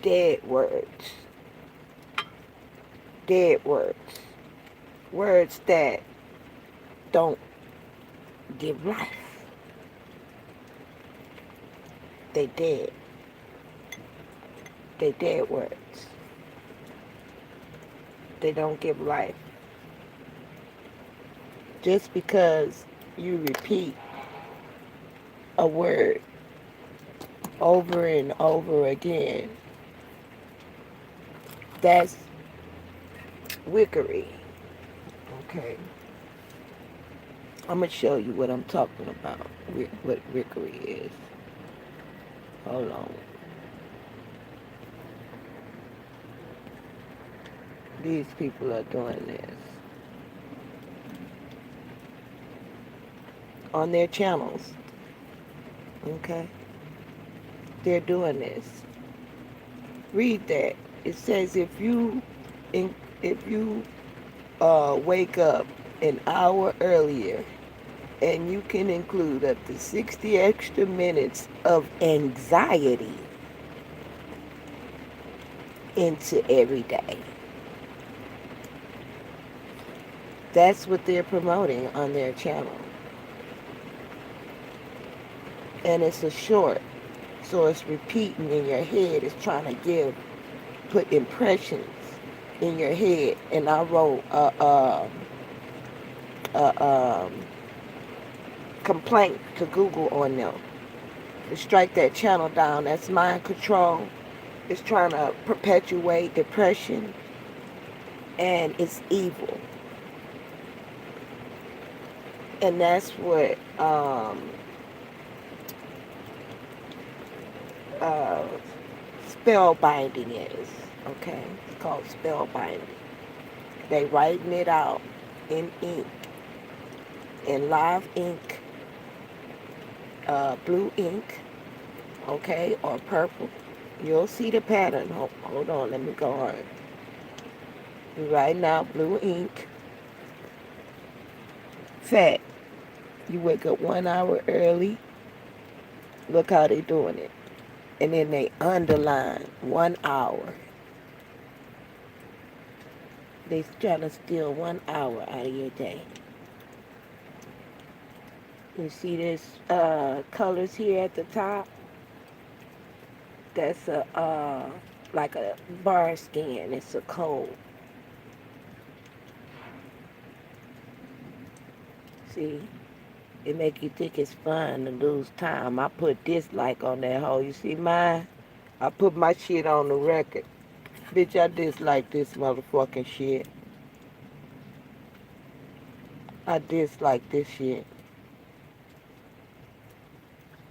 dead words, words that don't give life. They dead. They dead words. They don't give life. Just because you repeat a word over and over again, that's wickery. Okay. I'm going to show you what I'm talking about, what wickery is. Hold on. These people are doing this on their channels. Okay? They're doing this. Read that. It says if you wake up an hour earlier And you can include up to 60 extra minutes of anxiety into every day. That's what they're promoting on their channel. And it's a short, so it's repeating in your head. It's trying to put impressions in your head. And I wrote a complaint to Google on them to strike that channel down. That's mind control. It's trying to perpetuate depression, and it's evil. And that's what uh, spellbinding is. Okay, it's called spellbinding. They writing it out in ink, in live ink, blue ink, okay, or purple. You'll see the pattern. Hold on, let me go on. Right now, blue ink. Fact, you wake up 1 hour early. Look how they doing it. And then they underline 1 hour. They trying to steal 1 hour out of your day. You see this colors here at the top? That's like a bar scan. It's a code. See? It make you think it's fun to lose time. I put dislike on that hole. You see mine? I put my shit on the record. Bitch, I dislike this motherfucking shit. I dislike this shit.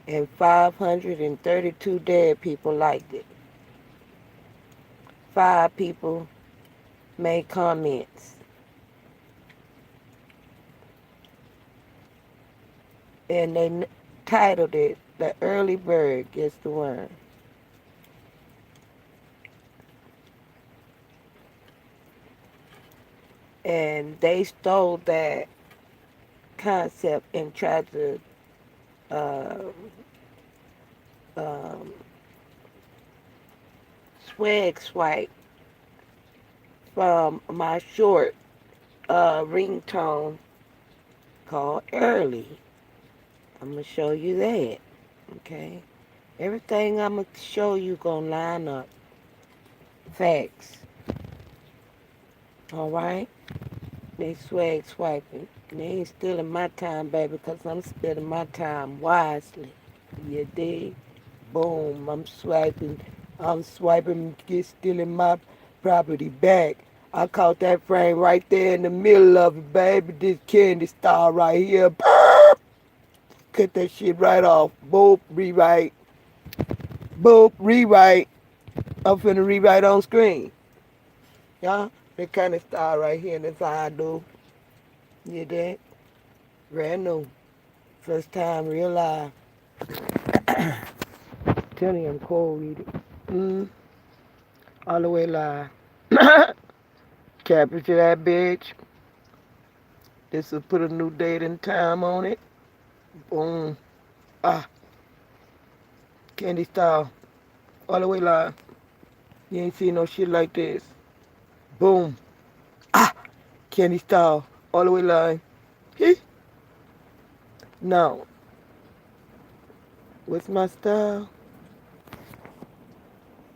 And 532 dead people liked it. 5 people made comments. And they titled it, "The Early Bird Gets the Worm." And they stole that concept and tried to swag swipe from my short ringtone called Early. I'm going to show you that, okay? Everything I'm going to show you going to line up. Facts. All right? They swag swiping. They ain't stealing my time, baby, because I'm spending my time wisely. You dig? Boom, I'm swiping, get stealing my property back. I caught that frame right there in the middle of it, baby. This candy star right here. Burp! Cut that shit right off. Boop, rewrite. Boop, rewrite. I'm finna rewrite on screen. Yeah? That kind of star right here, and that's how I do. You dig? Brand new. First time, real live. Tell you I'm cold with it. All the way live. Capture that bitch. This will put a new date and time on it. Boom. Ah. Candy style. All the way live. You ain't seen no shit like this. Boom. Ah. Candy style. All the way live. Hee. Now. What's my style?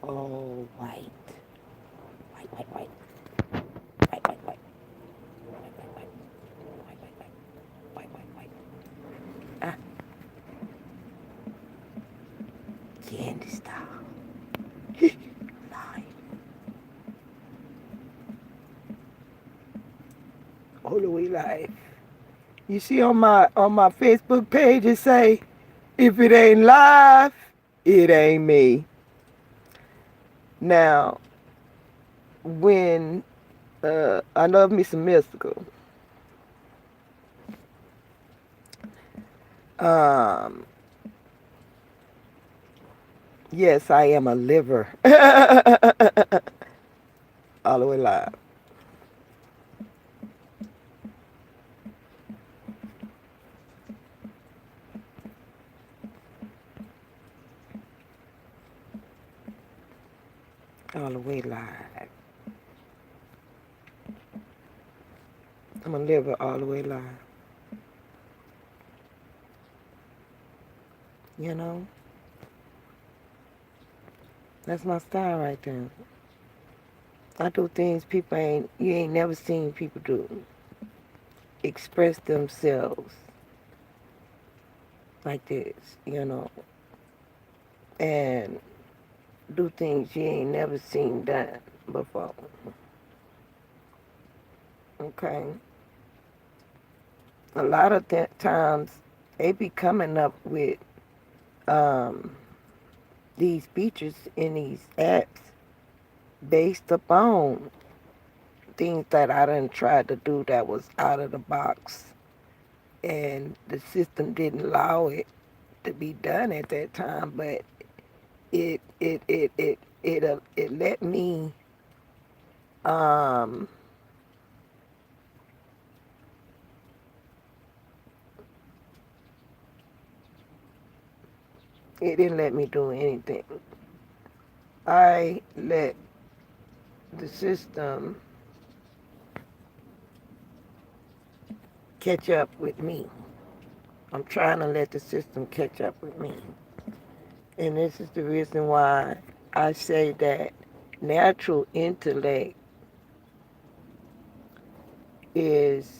Oh, white. White, white, white. White, white, white. White, white, white. White, white, white. White, white, white. Ah. Candy style. Nine. All the way live. You see on my Facebook page it say, if it ain't live, it ain't me. Now, when I love me some mystical. Yes, I am a liver. All the way live. all the way live. I'm going to live it all the way live. You know? That's my style right there. I do things you ain't never seen people do. Express themselves like this, you know, and do things you ain't never seen done before. Okay? A lot of times they be coming up with these features in these apps based upon things that I done tried to do that was out of the box, and the system didn't allow it to be done at that time, but it let me it didn't let me do anything. I let the system catch up with me. I'm trying to let the system catch up with me. And this is the reason why I say that natural intellect is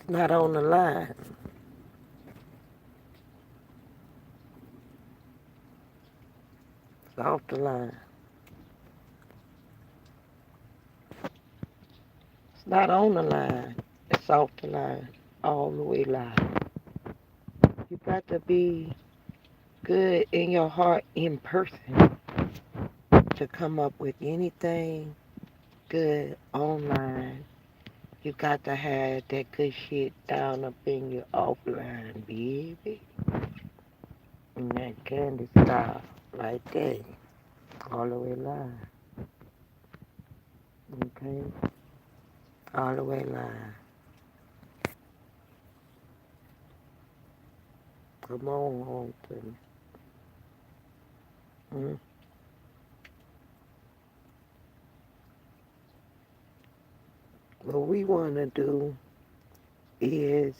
not on the line. It's off the line. It's not on the line. It's off the line. All the way live. You got to be good in your heart in person to come up with anything good online. You got to have that good shit down up in your offline, baby. And that candy stuff right there. All the way live. Okay? All the way live. Come on home to me. What we want to do is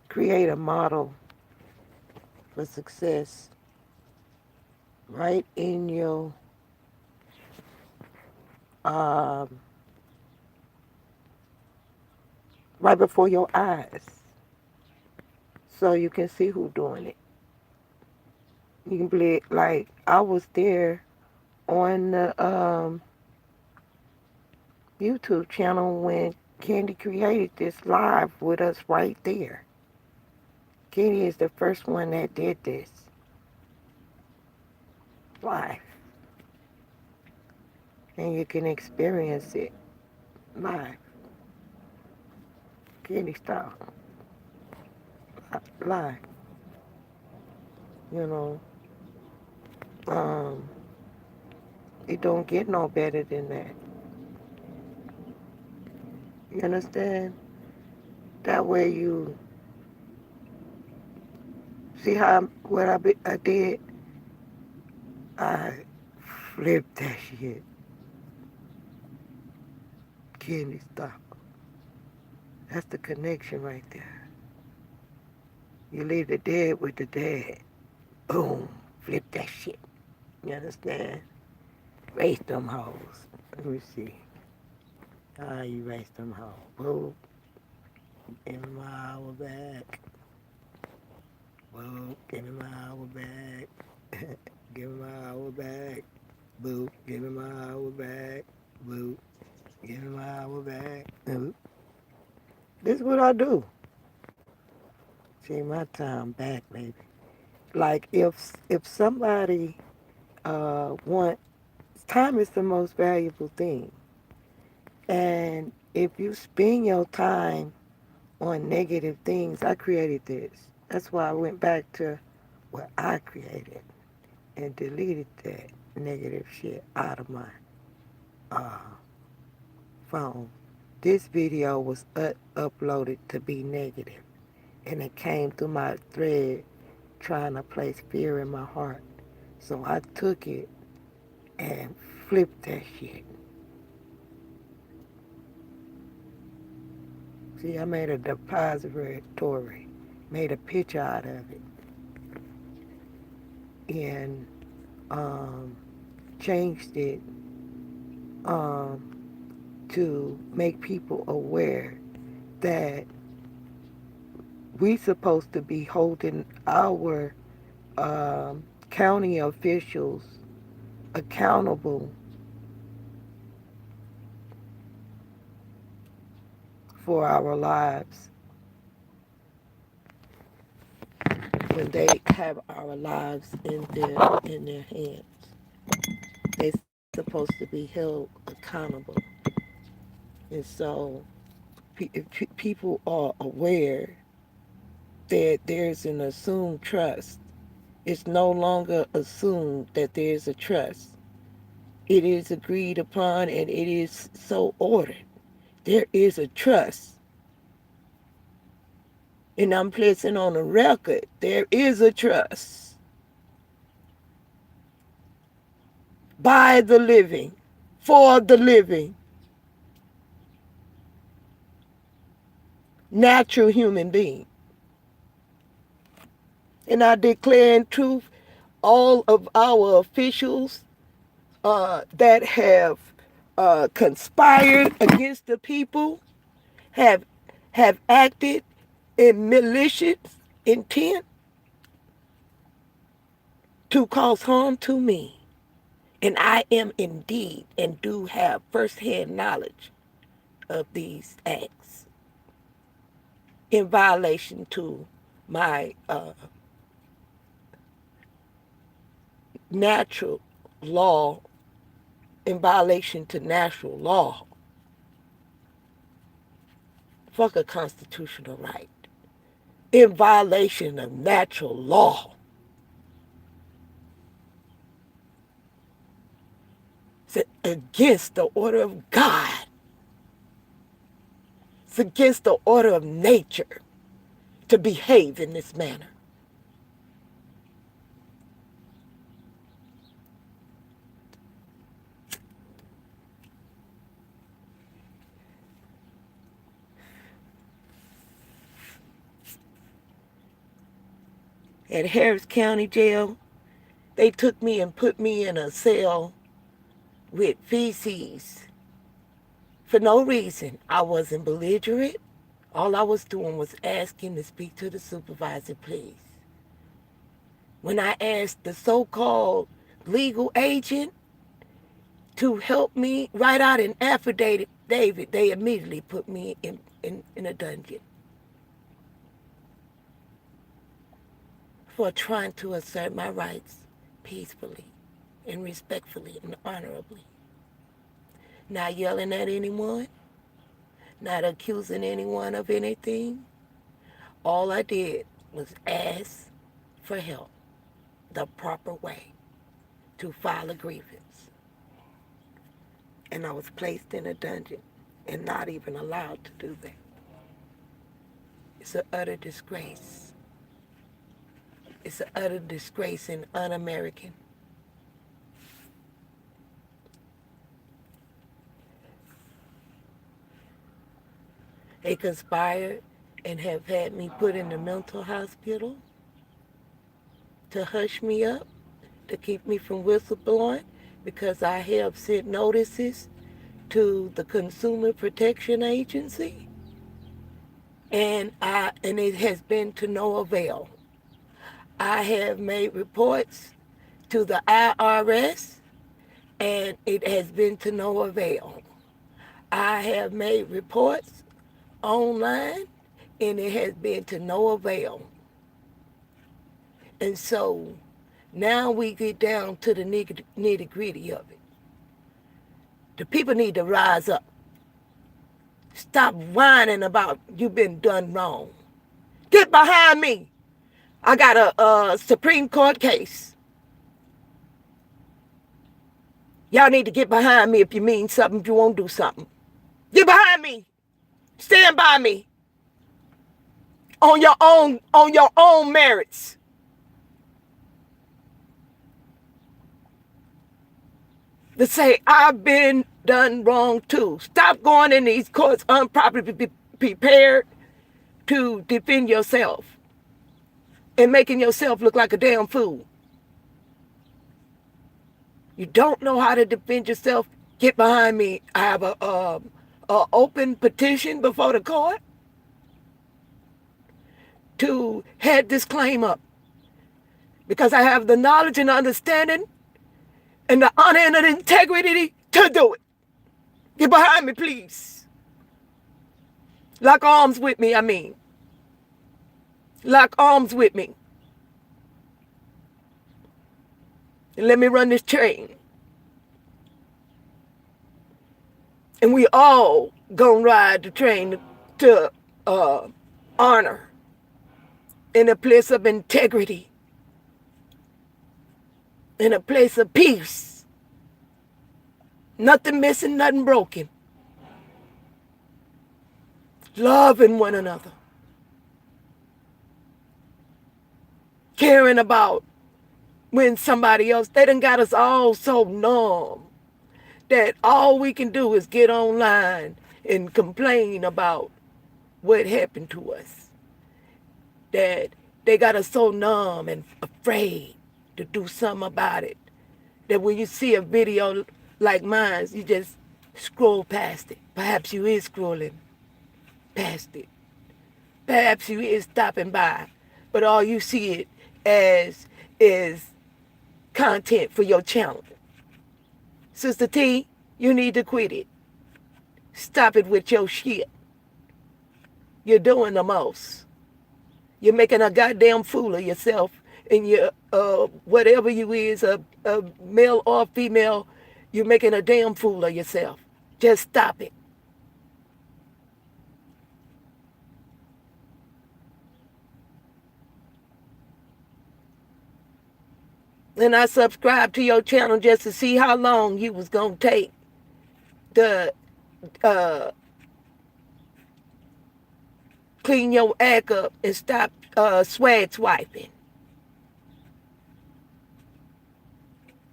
create a model for success right in your right before your eyes, so you can see who's doing it. You can be like, I was there on the YouTube channel when Candy created this live with us right there. Candy is the first one that did this live, and you can experience it live. Candy style live. You know, it don't get no better than that. You understand? That way you see how what I did. I flipped that shit. Candy stop. That's the connection right there. You leave the dead with the dead. Boom. Flip that shit. You understand? Race them hoes. Let me see. How you race them hoes? Boom. Give me my hour back. Boom. Give me my hour back. Give me my hour back. Boo. Give me my hour back. Boo. Give me my hour back. Boo. This is what I do. See my time back, baby. Like if somebody want, time is the most valuable thing, and if you spend your time on negative things, I created this. That's why I went back to what I created and deleted that negative shit out of my phone This video was uploaded to be negative, and it came through my thread trying to place fear in my heart. So I took it and flipped that shit. See, I made a depository, made a picture out of it, and changed it to make people aware that we supposed to be holding our county officials accountable for our lives when they have our lives in their hands. They're supposed to be held accountable. And so people are aware that there's an assumed trust. It's no longer assumed that there's a trust. It is agreed upon and it is so ordered. There is a trust. And I'm placing on the record, there is a trust by the living, for the living, natural human being. And I declare in truth, all of our officials that have conspired against the people, have acted in malicious intent to cause harm to me. And I am indeed and do have firsthand knowledge of these acts in violation to my natural law, in violation to natural law. Fuck a constitutional right. In violation of natural law. It's against the order of God. It's against the order of nature to behave in this manner. At Harris County Jail, they took me and put me in a cell with feces for no reason. I wasn't belligerent. All I was doing was asking to speak to the supervisor, please. When I asked the so-called legal agent to help me write out an affidavit, they immediately put me in a dungeon for trying to assert my rights peacefully and respectfully and honorably. Not yelling at anyone, not accusing anyone of anything. All I did was ask for help the proper way to file a grievance. And I was placed in a dungeon and not even allowed to do that. It's an utter disgrace. It's an utter disgrace and un-American. They conspired and have had me put in the mental hospital to hush me up, to keep me from whistleblowing, because I have sent notices to the Consumer Protection Agency, and it has been to no avail. I have made reports to the IRS, and it has been to no avail. I have made reports online, and it has been to no avail. And so now we get down to the nitty-gritty of it. The people need to rise up. Stop whining about you've been done wrong. Get behind me. I got a Supreme Court case. Y'all need to get behind me if you mean something, if you won't do something. Get behind me. Stand by me on your own merits. To say, I've been done wrong too. Stop going in these courts improperly prepared to defend yourself and making yourself look like a damn fool. You don't know how to defend yourself? Get behind me. I have a open petition before the court to head this claim up, because I have the knowledge and understanding and the honor and the integrity to do it. Get behind me, please. Lock arms with me, I mean. Lock arms with me. And let me run this train. And we all gonna ride the train to honor in a place of integrity, in a place of peace. Nothing missing, nothing broken. Loving one another. Caring about when somebody else, they done got us all so numb that all we can do is get online and complain about what happened to us. That they got us so numb and afraid to do something about it, that when you see a video like mine, you just scroll past it. Perhaps you is scrolling past it. Perhaps you is stopping by, but all you see it as is content for your channel. Sister T, you need to quit it. Stop it with your shit. You're doing the most. You're making a goddamn fool of yourself and your whatever you is, a male or female, you're making a damn fool of yourself. Just stop it. And I subscribed to your channel just to see how long you was going to take to clean your act up and stop swag swiping.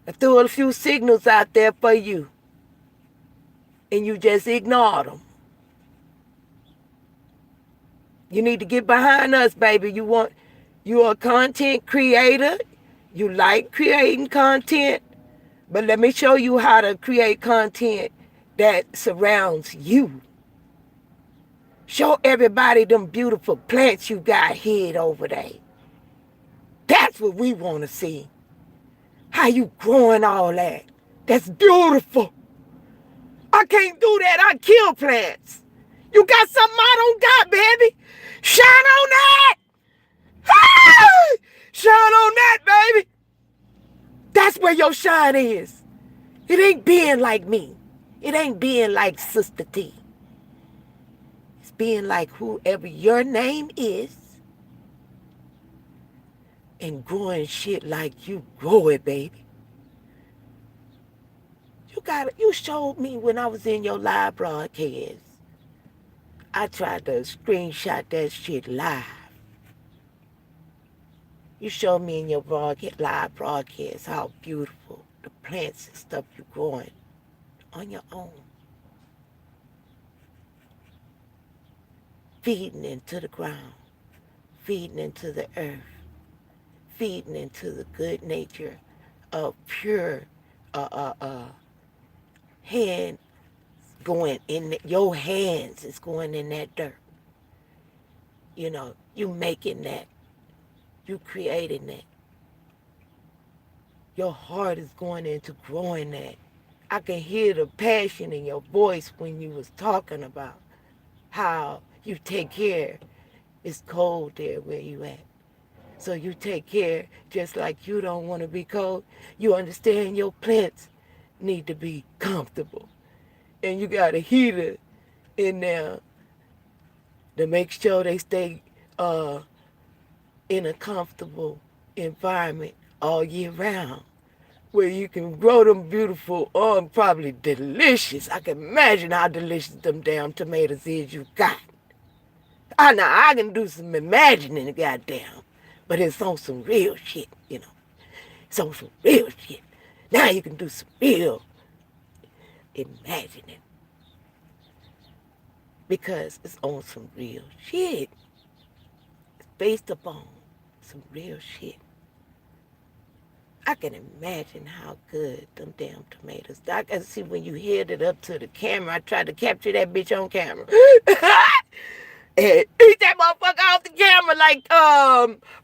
I threw a few signals out there for you, and you just ignored them. You need to get behind us, baby. You are a content creator. You like creating content, but let me show you how to create content that surrounds you. Show everybody them beautiful plants you got hid over there. That's what we want to see. How you growing all that. That's beautiful. I can't do that. I kill plants. You got something I don't got, baby. Shine on that. Hey! Shine on that, baby. That's where your shine is. It ain't being like me. It ain't being like Sister T. It's being like whoever your name is and growing shit like you grow it, baby. You showed me when I was in your live broadcast. I tried to screenshot that shit live. You showed me in your live broadcast how beautiful the plants and stuff you're growing on your own. Feeding into the ground, feeding into the earth, feeding into the good nature of pure hand going in, your hands is going in that dirt. You know, you making that. You creating that. Your heart is going into growing that. I can hear the passion in your voice when you was talking about how you take care. It's cold there where you at. So you take care just like you don't want to be cold. You understand your plants need to be comfortable. And you got a heater in there to make sure they stay in a comfortable environment all year round. where you can grow them beautiful, probably delicious. I can imagine how delicious them damn tomatoes is you got. Now I can do some imagining, goddamn, but it's on some real shit, you know. It's on some real shit. Now you can do some real imagining because it's on some real shit. It's based upon some real shit. I can imagine how good them damn tomatoes. I can see when you held it up to the camera. I tried to capture that bitch on camera. And eat that motherfucker off the camera like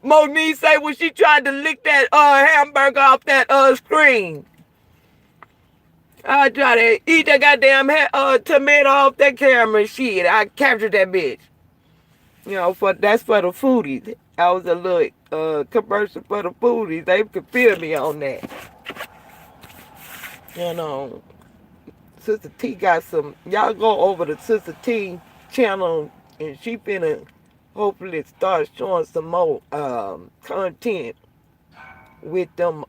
Monique say when she tried to lick that hamburger off that screen. I tried to eat that goddamn tomato off that camera and shit. I captured that bitch. You know, that's for the foodies. I was a little commercial for the foodies. They could feel me on that. You know, Sister T got some. Y'all go over to Sister T channel and she finna hopefully start showing some more content with them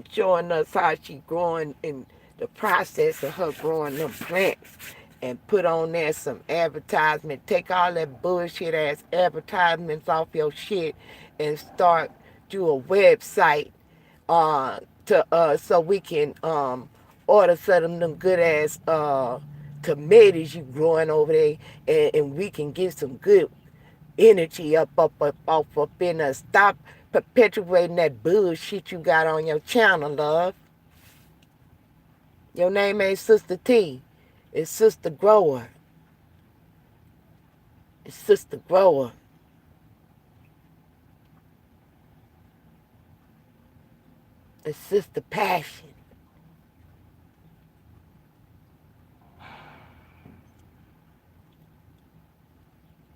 showing us how she growing in the process of her growing them plants, and put on there some advertisement. Take all that bullshit ass advertisements off your shit and start do a website to so we can order some of them good ass tomatoes you growing over there, and we can get some good energy up in us. Stop perpetuating that bullshit you got on your channel, love. Your name ain't Sister T. It's Sister Grower. It's Sister Grower. It's Sister Passion.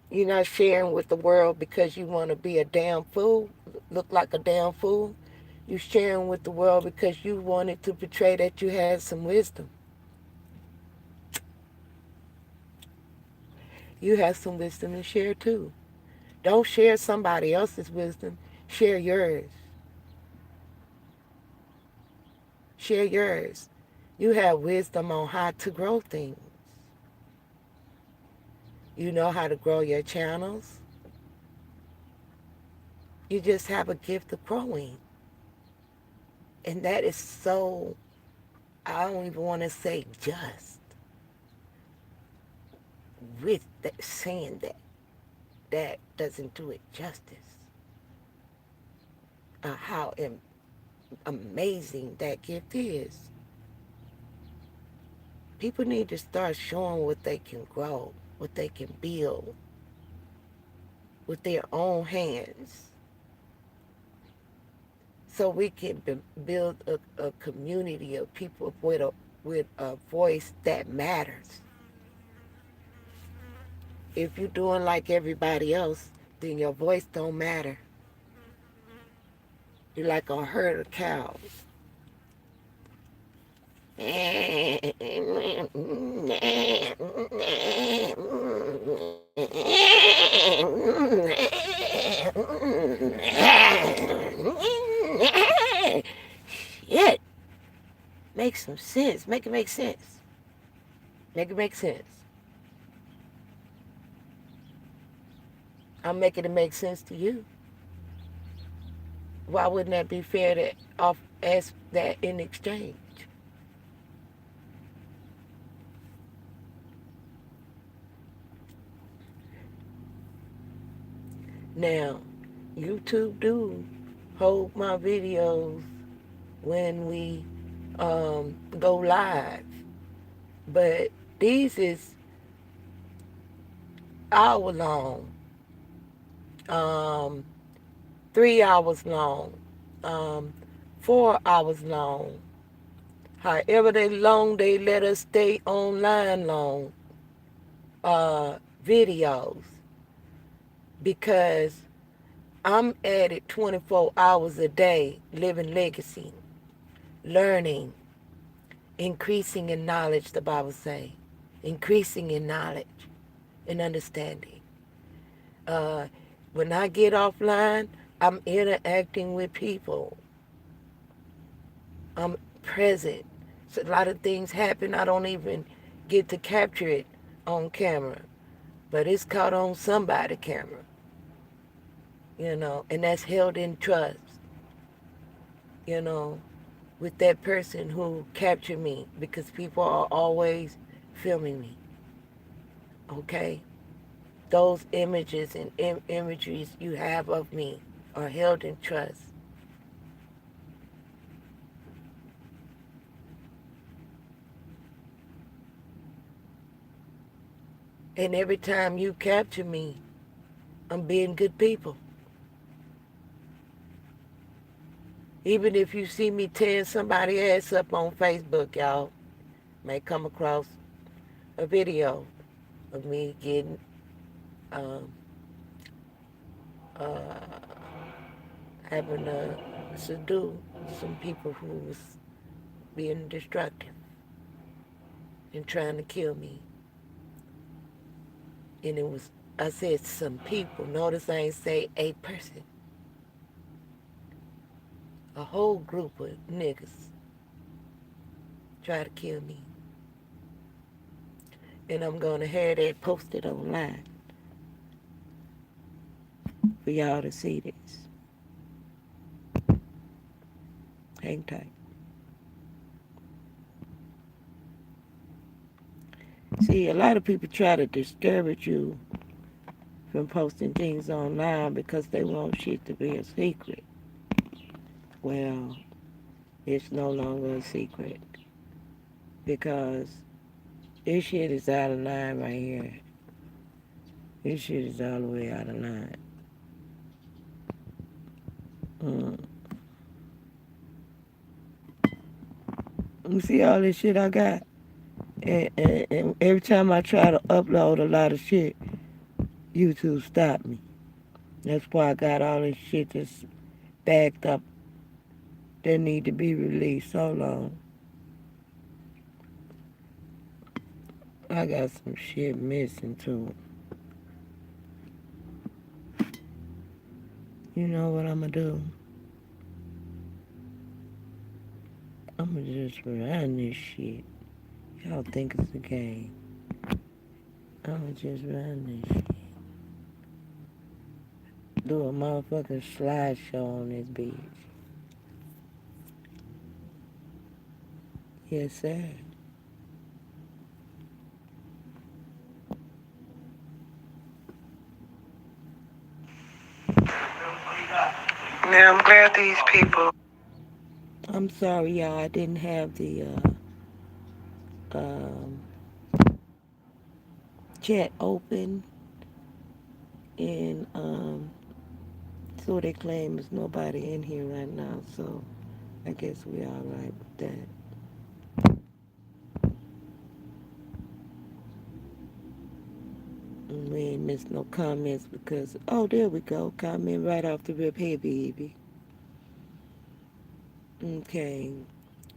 You're not sharing with the world because you want to be a damn fool, look like a damn fool. You're sharing with the world because you wanted to portray that you had some wisdom. You have some wisdom to share too. Don't share somebody else's wisdom. Share yours. Share yours. You have wisdom on how to grow things. You know how to grow your channels. You just have a gift of growing. And that is so, I don't even want to say just. With that, saying that doesn't do it justice. How amazing that gift is. People need to start showing what they can grow, what they can build with their own hands, so we can build a community of people with a voice that matters. If you're doing like everybody else, then your voice don't matter. You're like a herd of cows. Shit. Make some sense. Make it make sense. Make it make sense. I'm making it make sense to you. Why wouldn't that be fair to ask that in exchange? Now, YouTube do hold my videos when we go live, but these is hour long, 3 hours long, 4 hours long. However long they let us stay online long, videos, because I'm at it 24 hours a day, living legacy, learning, increasing in knowledge, the Bible say, increasing in knowledge and understanding. When I get offline, I'm interacting with people. I'm present. So a lot of things happen. I don't even get to capture it on camera, but it's caught on somebody's camera, and that's held in trust, you know, with that person who captured me because people are always filming me, okay? Those images and imageries you have of me are held in trust. And every time you capture me, I'm being good people. Even if you see me tearing somebody ass up on Facebook, y'all may come across a video of me getting um, uh, having to subdue some people who was being destructive and trying to kill me. And it was, I said some people. Notice I ain't say a person. A whole group of niggas try to kill me. And I'm going to have that posted online for y'all to see this. Hang tight. See, a lot of people try to discourage you from posting things online because they want shit to be a secret. Well, it's no longer a secret because this shit is out of line right here. This shit is all the way out of line. Mm. You see all this shit I got? And every time I try to upload a lot of shit, YouTube stopped me. That's why I got all this shit that's backed up that need to be released. So long. I got some shit missing too. You know what I'm gonna do? I'm gonna just run this shit. Y'all think it's a game. I'm gonna just run this shit. Do a motherfucking slideshow on this bitch. Yes, sir. Now I'm glad these people. I'm sorry, y'all. I didn't have the um, chat open, and so they claim there's nobody in here right now. So I guess we all right with that. And we ain't missed no comments because there we go. Comment right off the rip. Hey, baby. Okay,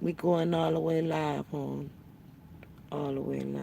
we going all the way live, hon. All the way live.